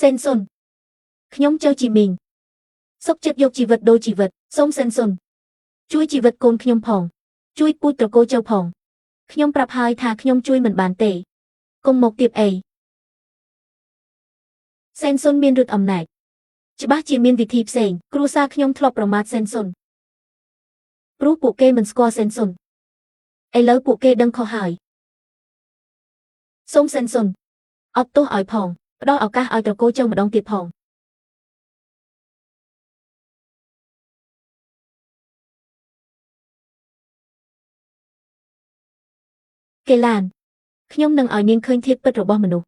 សេនសុនខ្ញុំចៅជីមីងសុកចិត្តយកជីវិតដូចជីវិតសូមសេនសុនជួយជីវិតកូនខ្ញុំផងជួយពូជត្រកូលចៅផងខ្ញុំប្រាប់ហើយថាខ្ញុំជួយមិនបានទេកុំមកទៀតអីសេនសុនមានឫទ្ធិអំណាចច្បាស់ជាមានវិធីផ្សេងគ្រួសារខ្ញុំធ្លាប់ប្រមាថសេនសុនព្រោះពួកគេមិនស្គាល់សេនសុនឥឡូវពួកគេដឹងខុសហើយសូមសេនសុនអត់ទោសឲ្យផងផ្ដល់ឱកាសឲ្យត្រកូលចៅម្ដងទៀតផងកេឡានខ្ញុំនឹងឲ្យនាងឃើញធាតុពិតរបស់មនុស្ស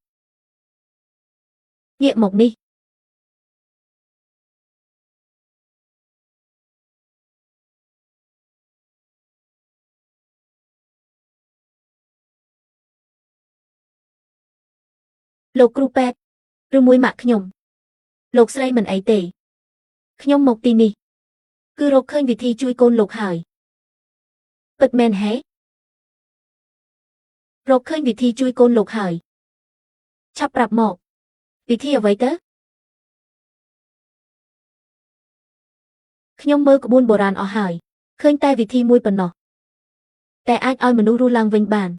ងាកមកនេះលោកគ្រូពេទ្យឬមួយម៉ាក់ខ្ញុំលោកស្រីមិនអីទេខ្ញុំមកទីនេះគឺរកឃើញវិធីជួយកូនលោកហើយពិតមែនហេរកឃើញវិធីជួយកូនលោកហើយឆាប់ប្រាប់មកវិធីអ្វីទៅខ្ញុំមើលក្បួនបុរាណអស់ហើយឃើញតែវិធីមួយប៉ុណ្ណោះតែអាចឲ្យមនុស្សរស់ឡើងវិញបាន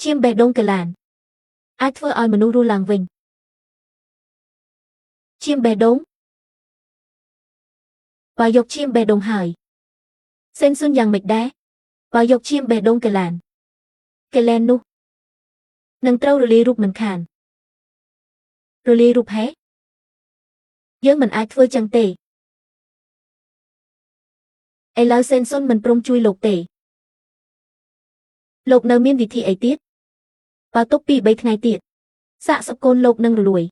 ឈាមបេះដូងកេឡានអាចធ្វើឲ្យមនុស្សរស់ឡើងវិញឈាមបេះដូងបើយកឈាមបេះដូងហើយសេនស៊ុនយ៉ាងម៉េចដែរបើយកឈាមបេះដូងកេឡានកេលែននោះនឹងត្រូវរលាយរូបមិនខានរលាយរូបហេយើងមិនអាចធ្វើចឹងទេឥឡូវសេនស៊ុនមិនព្រមជួយលោកទេលោកនៅមានវិធីអីទៀតបើទុកពី3ថ្ងៃទៀតសាកសកូនលោកនឹងរលួយ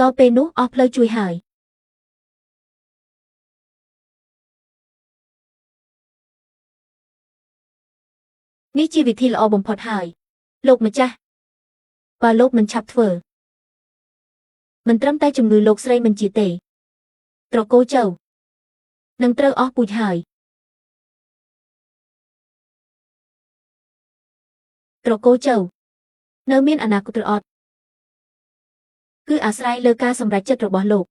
ដល់ពេលនោះអស់ផ្លូវជួយហើយនេះជាវិធីល្អបំផុតហើយលោកម្ចាស់បើលោកមិនឆាប់ធ្វើមិនត្រឹមតែជំងឺលោកស្រីមិនជាទេត្រកូលចៅនឹងត្រូវអស់ពូជហើយត្រកូលចៅនៅមានអនាគតឬអត់គឺអាស្រ័យលើការសម្រេចចិត្តរបស់លោក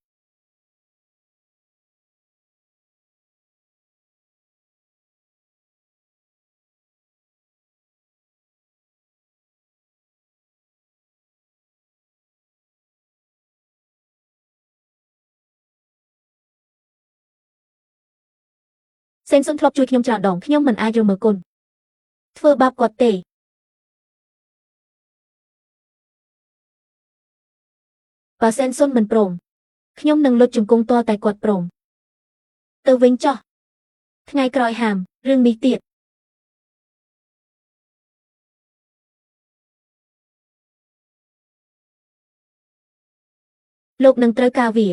សេនស៊ុនធ្លាប់ជួយខ្ញុំច្រើនដងខ្ញុំមិនអាចរមើលគុណធ្វើបាបគាត់ទេបើសេនស៊ុនមិនព្រមខ្ញុំនឹងលុតជង្គង់ទាល់តែគាត់ព្រមទៅវិញចោះថ្ងៃក្រោយហាមរឿងនេះទៀតលោកនឹងត្រូវការវា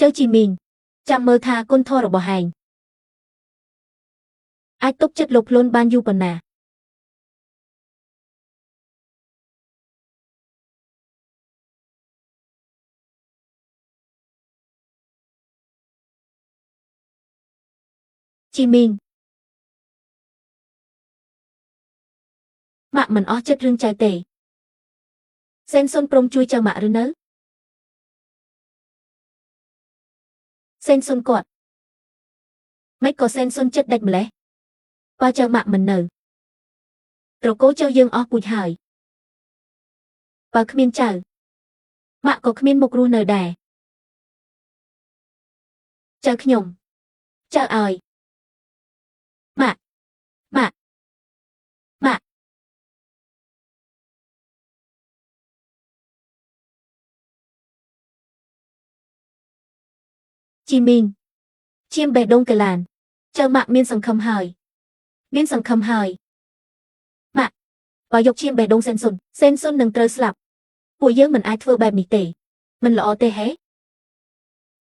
ចៅជីមីងចាំមើលថាគុណធម៌របស់ហែងអាចទុកចិត្តលោកខ្លួនបានយូរប៉ុណ្ណាជីមីងម៉ាក់មិនអស់ចិត្តរឿងចៅទេសេនស៊ុនព្រមជួយចៅម៉ាក់ឬនៅសេនស៊ុនគាត់មិនក៏សេនស៊ុនចិត្តដាច់ម្លេះបើចៅម៉ាក់មិននៅត្រកូលចៅយើងអស់ពូជហើយបើគ្មានចៅម៉ាក់ក៏គ្មានមុខរស់នៅដែរចៅខ្ញុំចៅឲ្យម៉ាក់ម៉ាក់ម៉ាក់ Chí Minh Chiêm bè đông kề làn Chờ mạng miên sẵn khâm hời Miên sẵn khâm hời Mạng Và dục chiêm bè đông sen xuân nâng trơ slap Bụi dương mình ai thưa bạp nị tệ Mình lọ tê hé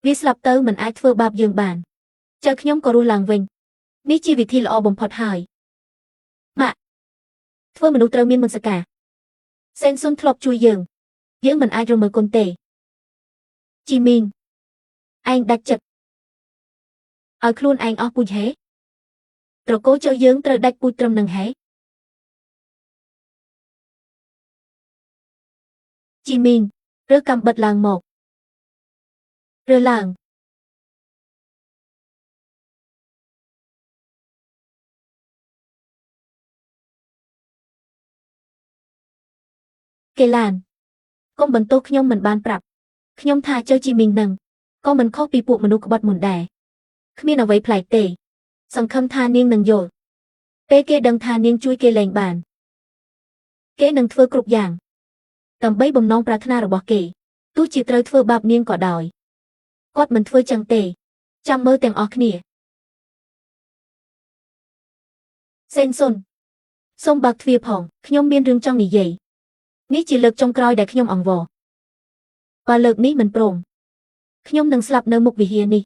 Vì slap tơ mình ai thưa bạp dương bàn Chờ nhóm có ru làng vinh Ní chi vì thi lọ bồng phọt hời Mạng Thưa mình ưu trơ miên mình sạc cả Sen xuân thọp chui dương Dương mình ai rô mơ côn tệ Chí Minh Anh đặt chật Ở khuôn anh ọc bụi hé Rồi cố cho dương trơ đạch bụi trầm nâng hé Chí Minh Rơ cầm bật làng một Rơ làng Kê làn Công bần tô nhóm mình ban prap Nhóm tha cho Chí Minh nâng Có mình khóc bị buộc mình ưu bọt mùn đẻ Khmien ở vậy plải tệ Sẵn khâm tha niên nâng dồn Bê kê đăng tha niên chui kê lành bàn Kê nâng thưa cục dạng Tầm bấy bầm nông prathna rồi bỏ kê Tu chỉ trời thưa bạp niên cỏ đòi Quát mình thưa chẳng tệ Chăm mơ tèng ọc nịa Sen xuân Sông bạc thuyê phỏng Nhóm miên rương trong nỉ dậy Ní chỉ lực trong croi đại nhóm ỏng vò Và lực ní mình prong Nhóm nâng slap nơ mục vì hiền nị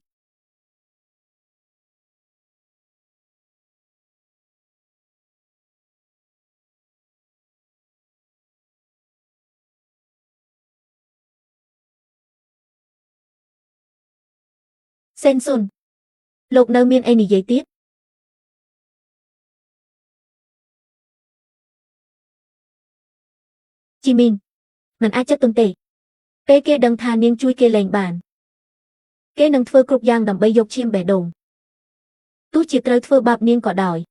Sen xuân Lục nơ miên ai nỉ dậy tiếp Chí Minh Mình ai chất tuần tệ Bê kê đăng tha niên chui kê lành bàn Kê nâng thưa cục giang đầm bay dục chiêm bẻ đồng Tu chỉ trời thưa bạp niên cỏ đòi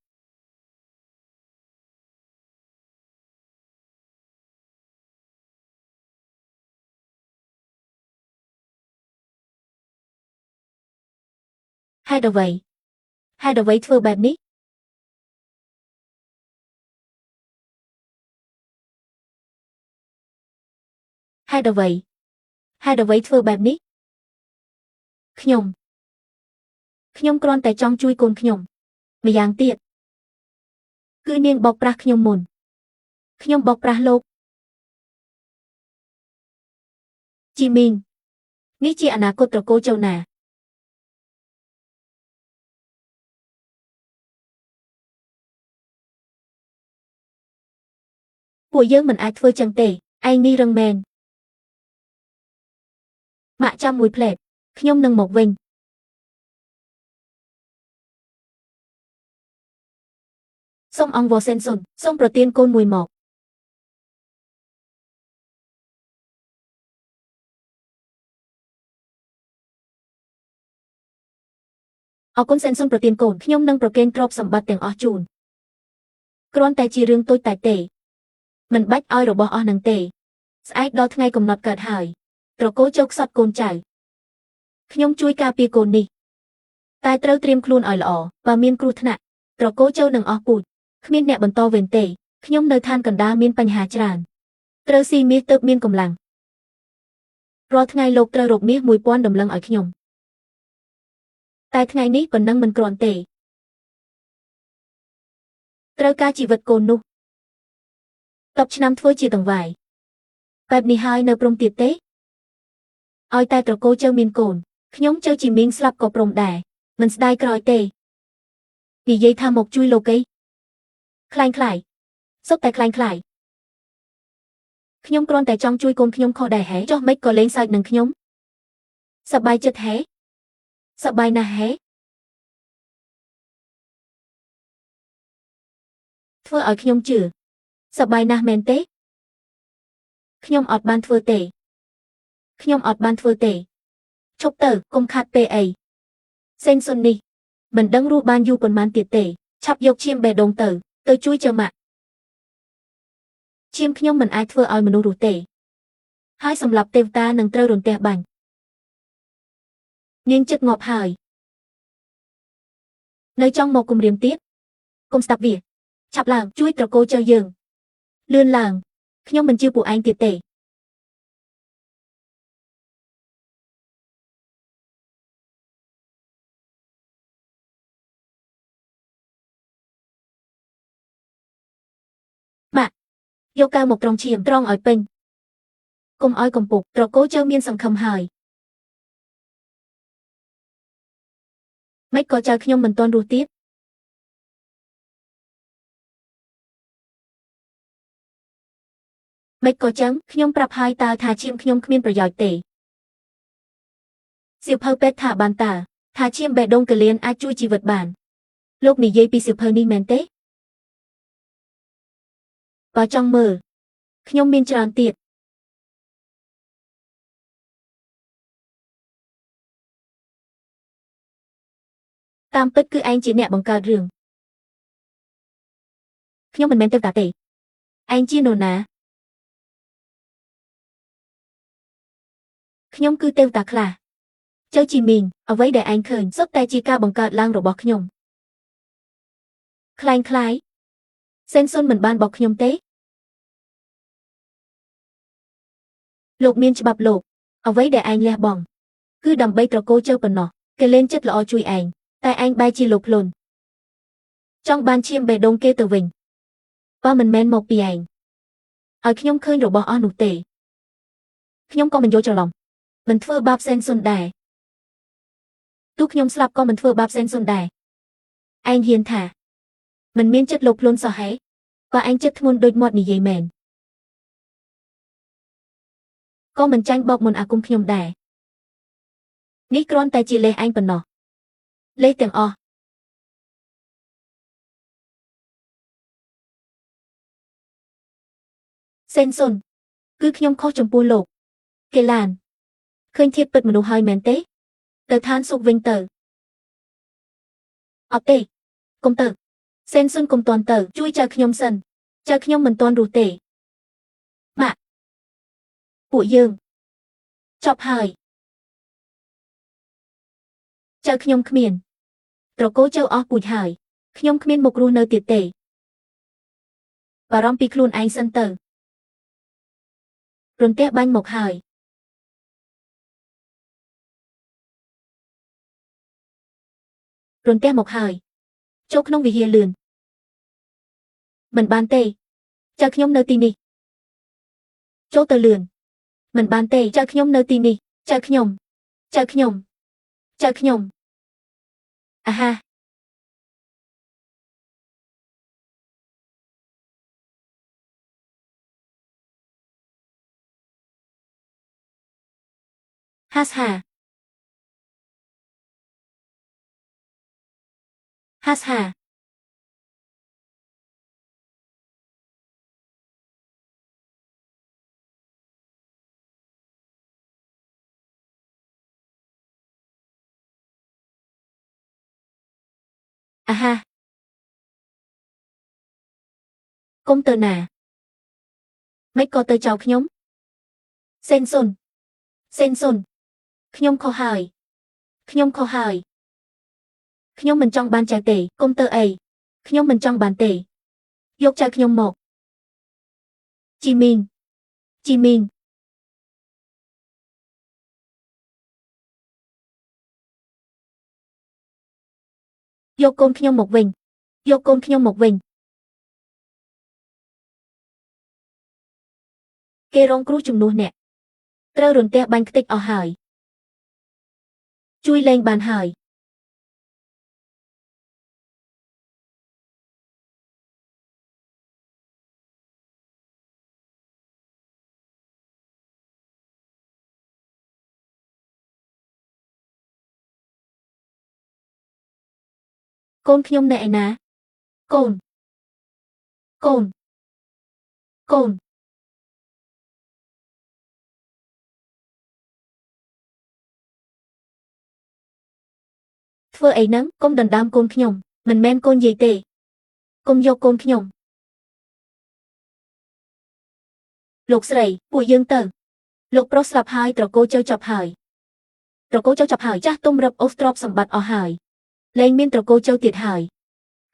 Hai đầu vậy thưa bạp ní Hai đầu vậy thưa bạp ní Nhóm con tại trong chui côn nhóm Mà giang tiệt Cứ niên bọc prach nhóm môn Nhóm bọc prach lộp Chí Minh Ní chi ả cốt trò cô châu nà Của dương mình ai thưa chẳng tệ Anh ni răng men Mạ trăm mùi plẹt Nhóm nâng một vinh Sông ong vô sen xuân Sông protein côn mùi mọc Ở con sen xuân protein côn Nhóm nâng protein drop sầm bát tiền ở chùn Cron tay chi rương tôi tài tệ Mình bách oi rồi bỏ ở nâng tệ Sẽ đó ngay cùng nọt cợt hời Rồi cố chốc sọt côn chảy Nhóm chui ca pi côn ni Tai trâu triêm khuôn ỏi lọ Và miên cru thna Rồi cố châu nâng ở bụt Khmien nẹ bần to vền tệ Nhóm nơi than cần đa miên bánh hà tràn Trâu si miết tớp miên cùng lăng Rồi ngay lộc trâu rộp miết mùi poan đầm lăng ở nhóm Tai ngay ní bần nâng mình cron tệ Trâu ca chỉ vật côn nu Tập năm thua chỉ tầng vải Bạp ni hai nơ prong tiệt tế Oi tai trò cô châu miên cồn Nhóm châu chỉ miên slap có prong đẻ Mình s'dai croi tê Vì dây tha một chui lô cây Khlang khải Sốc tay khlang khải Nhóm cron tại trong chui côn nhóm kho đài hé Cho mấy có lên sạch nâng nhóm Sập bài chất hé Sập bài nà hé Thưa ở nhóm chữ Sập bài nà men tế Nhóm ọt ban thưa tệ Nhóm ọt ban thưa tệ Chốc tờ công khát bê ấy Sen xuân ni Mình đăng ru ban du quần man tiệt tệ Chắp dục chiêm bè đồng tờ Tờ chui chờ mạng Chiêm nhóm mình ai thưa oi mình ưu rủ tệ Hai sầm lập tèo ta nâng trơ rồn tè bành Nhưng chất ngọt hời Nơi trong một cùng riêng tiếp Cùng sạp việc Chắp làng chui trò cô cho dường Lươn làng Nhóm mình chưa phụ anh tiệt tệ យកកៅមកត្រង់ឈាមត្រង់ឲ្យពេញកុំឲ្យកំពុកត្រកូលចៅមានសង្ឃឹមហើយមិនក៏ចៅខ្ញុំមិនទាន់រស់ទៀតមិនក៏ចឹងខ្ញុំប្រាប់ហើយតើថាឈាមខ្ញុំគ្មានប្រយោជន៍ទេសៀវភៅពេទ្យថាបានតើថាឈាមបេះដូងកលៀនអាចជួយជីវិតបានលោកនិយាយពីសៀវភៅនេះមែនទេបើចង់មើលខ្ញុំមានច្រើនទៀតតាមពិតគឺឯងជាអ្នកបង្កើតរឿងខ្ញុំមិនមែនទេវតាទេឯងជានរណាខ្ញុំគឺទេវតាខ្លះចៅជីមីងអ្វីដែលឯងឃើញសុទ្ធតែជាការបង្កើតឡើងរបស់ខ្ញុំคล้ายសេនស៊ុនមិនបានបោកខ្ញុំទេលោកមានច្បាប់លោកអ្វីដែលឯងលះបង់គឺដើម្បីត្រកូលជើប៉ុណ្ណោះគេលេងចិត្តល្អជួយឯងតែឯងបែរជាលោកខ្លួនចង់បានឈាមបេះដូងគេទៅវិញបើមិនមែនមកពីឯងឲ្យខ្ញុំឃើញរបស់អស់នោះទេខ្ញុំក៏មិនយល់ច្រឡំមិនធ្វើបាបសេនស៊ុនដែរទោះខ្ញុំស្លាប់ក៏មិនធ្វើបាបសេនស៊ុនដែរឯងហ៊ានថាមិនមានចិត្តលោកខ្លួនសោះហេបើឯងចិត្តធ្ងន់ដូចមាត់និយាយមែនក៏មិនចាញ់បោកមុនអាគមខ្ញុំដែរនេះគ្រាន់តែជាលេសឯងប៉ុណ្ណោះលេសទាំងអស់សេនស៊ុនគឺខ្ញុំខុសចំពោះលោកកេឡានឃើញធៀបពិតមនុស្សហើយមែនទេទៅឋានសុខវិញទៅអត់ទេកុំទៅសេនស៊ុនកុំទាន់ទៅជួយចៅខ្ញុំសិនចៅខ្ញុំមិនទាន់រស់ទេម៉ាក់ពួកយើងចប់ហើយចៅខ្ញុំគ្មានត្រកូលចៅអស់ពូជហើយខ្ញុំគ្មានមុខរស់នៅទៀតទេបារម្ភពីខ្លួនឯងសិនទៅរន្ទះបាញ់មកហើយរន្ទះមកហើយចូលក្នុងវិហារលឿនមិនបានទេចៅខ្ញុំនៅទីនេះចូលទៅលឿនមិនបានទេចៅខ្ញុំនៅទីនេះចៅខ្ញុំចៅខ្ញុំចៅខ្ញុំអាហាហាសហាហាសហាអាហាកុំទៅណាមិនក៏ទៅចោលខ្ញុំសេនស៊ុនសេនស៊ុនខ្ញុំខុសហើយខ្ញុំខុសហើយខ្ញុំមិនចង់បានចៅទេកុំទៅអីខ្ញុំមិនចង់បានទេយកចៅខ្ញុំមកជីមីងជីមីងយកកូនខ្ញុំមកវិញយកកូនខ្ញុំមកវិញគេរងគ្រោះជំនួសអ្នកត្រូវរន្ទះបាញ់ខ្ទេចអស់ហើយជួយលេងបានហើយកូនខ្ញុំនៅឯណាកូនកូនកូនធ្វើអីហ្នឹងកុំដណ្ដើមកូនខ្ញុំមិនមែនកូនយាយទេកុំយកកូនខ្ញុំលោកស្រីពួកយើងទៅលោកប្រុសស្លាប់ហើយត្រកូលចៅចប់ហើយត្រកូលចៅចប់ហើយចាស់ទុំរឹបអូសទ្រព្យសម្បត្តិអស់ហើយលែងមានត្រកូលចៅទៀតហើយ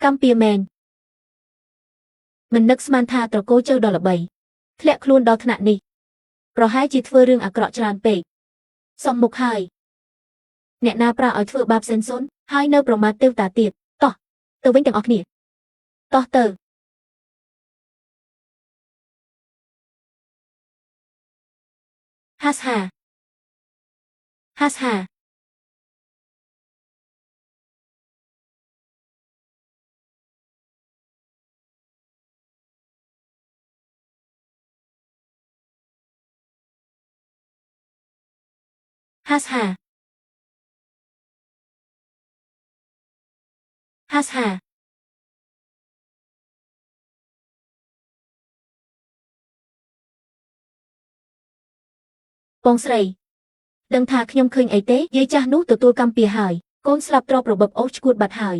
កម្មពៀមែនមិននឹកស្មានថាត្រកូលចៅដ៏ល្បីធ្លាក់ខ្លួនដល់ថ្នាក់នេះប្រហែលជាធ្វើរឿងអាក្រក់ច្រើនពេកសំមុខហើយអ្នកណាប្រាឲ្យធ្វើបាបសេនស៊ុនហើយនៅប្រមាថទេវតាទៀតតោះទៅវិញទាំងអស់គ្នាតោះទៅ has hà has hà has hà has hà បងស្រីដឹងថាខ្ញុំឃើញអីទេយាយចាស់នោះទទួលកម្មពៀហើយកូនស្លាប់ទ្របរបបអូសឈួតបាត់ហើយ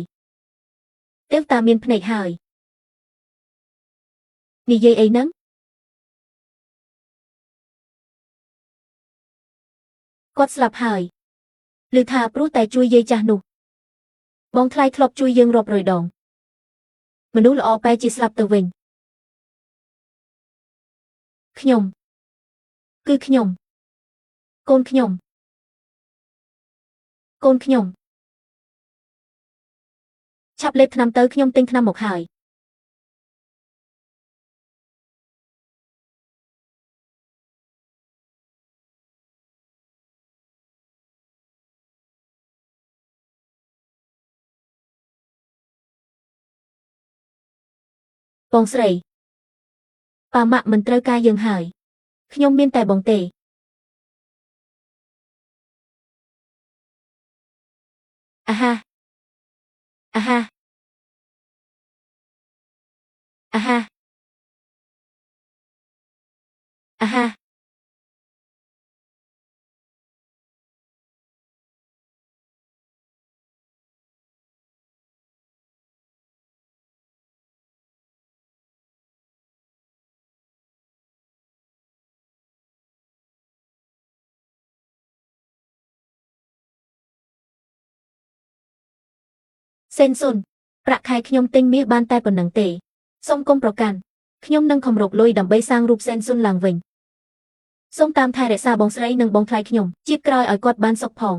ទេវតាមានភ្នែកហើយនិយាយអីហ្នឹងគាត់ស្លាប់ហើយឬថាព្រោះតែជួយយាយចាស់នោះបងថ្លៃធ្លាប់ជួយយើងរាប់រយដងមនុស្សល្អបែរជាស្លាប់ទៅវិញខ្ញុំគឺខ្ញុំកូនខ្ញុំកូនខ្ញុំឆាប់លេបថ្នាំទៅខ្ញុំទិញថ្នាំមកហើយបងស្រីប៉ាម៉ាក់មិនត្រូវការយើងហើយខ្ញុំមានតែបងទេអាហាអាហាអាហាអាហាសេនស៊ុនប្រាក់ខែខ្ញុំទិញមាសបានតែប៉ុណ្្នឹងទេសូមកុំប្រកាន់ខ្ញុំនឹងខំរកលុយដើម្បីសាងរូបសេនស៊ុនឡើងវិញសូមតាមថែរក្សាបងស្រីនិងបងថ្លៃខ្ញុំជាតិក្រោយឲ្យគាត់បានសុខផង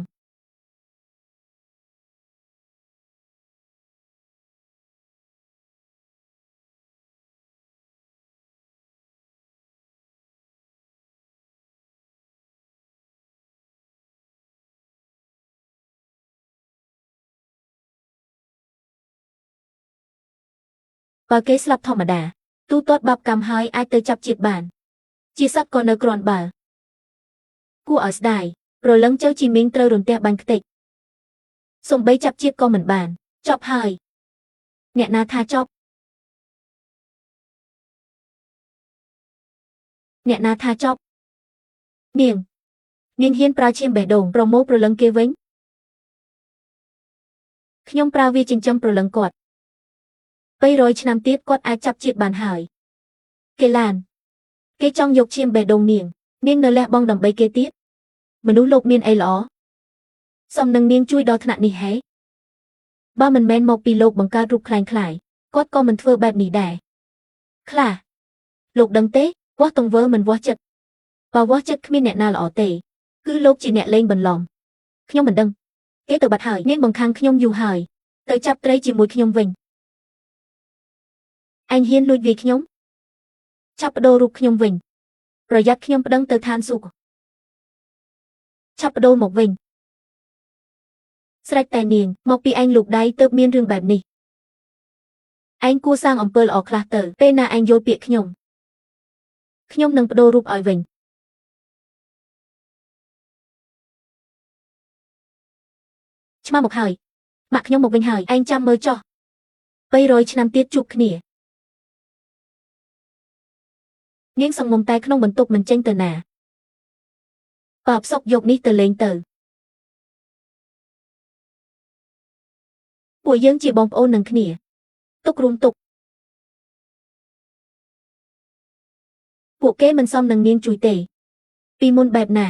បើគេស្លាប់ធម្មតាទូទាត់បាបកម្មហើយអាចទៅចាប់ជាតិបានជាសត្វក៏នៅគ្រាន់បើគួរឲ្យស្ដាយព្រលឹងជើជីមីងត្រូវរន្ទះបាញ់ខ្ទេចសំបីចាប់ជាតិក៏មិនបានចប់ហើយអ្នកណាថាចប់អ្នកណាថាចប់នាងហ៊ានប្រើឈាមបេះដូងប្រមូលព្រលឹងគេវិញខ្ញុំប្រើវាចិញ្ចឹមព្រលឹងគាត់300ឆ្នាំទៀតគាត់អាចចាប់ជាតិបានហើយគេឡានគេចង់យកឈាមបេះដូងនាងនៅលះបង់ដើម្បីគេទៀតមនុស្សលោកមានអីល្អសំនឹងនាងជួយដល់ថ្នាក់នេះហេបើមិនមែនមកពីលោកបង្កើតរូបខ្លែងខ្លាយគាត់ក៏មិនធ្វើបែបនេះដែរខ្លះលោកដឹងទេវាស់ទង្វើមិនវាស់ចិត្តបើវាស់ចិត្តគ្មានអ្នកណាល្អទេគឺលោកជាអ្នកលេងបន្លំខ្ញុំមិនដឹងគេទៅបាត់ហើយនាងបង្ខាំងខ្ញុំយូរហើយទៅចាប់ត្រីជាមួយខ្ញុំវិញអញហ៊ានលួចវាយខ្ញុំចាប់បដូររូបខ្ញុំវិញប្រយ័ត្នខ្ញុំប្តឹងទៅឋានសួគ៌ចាប់បដូរមកវិញស្រេចតែនាងមកពីឯងលោកដៃទើបមានរឿងបែបនេះឯងគួរសាងអំពើល្អខ្លះទៅពេលណាឯងយល់ពាក្យខ្ញុំនឹងបដូររូបឲ្យវិញឆ្មាមកហើយម៉ាក់ខ្ញុំមកវិញហើយឯងចាំមើលចុះ300ឆ្នាំទៀតជួបគ្នានាងសង្ងំតែក្នុងបន្ទប់មិនចេញទៅណាបើផ្សុកយកនេះទៅលេងទៅពួកយើងជាបងប្អូននឹងគ្នាទុករួមទុកពួកគេមិនសមនឹងនាងជួយទេពីមុនបែបណា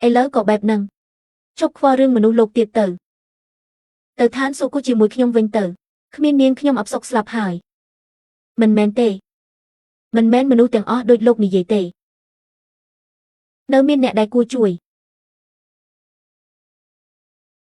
ឥឡូវក៏បែបហ្នឹងជប់ខ្វល់រឿងមនុស្សលោកទៀតទៅឋានសួគ៌ជាមួយខ្ញុំវិញទៅគ្មាននាងខ្ញុំអបសុកស្លាប់ហើយមិនមែនទេមិនមែនមនុស្សទាំងអស់ដូចលោកនិយាយទេនៅមានអ្នកដែលគួរជួយ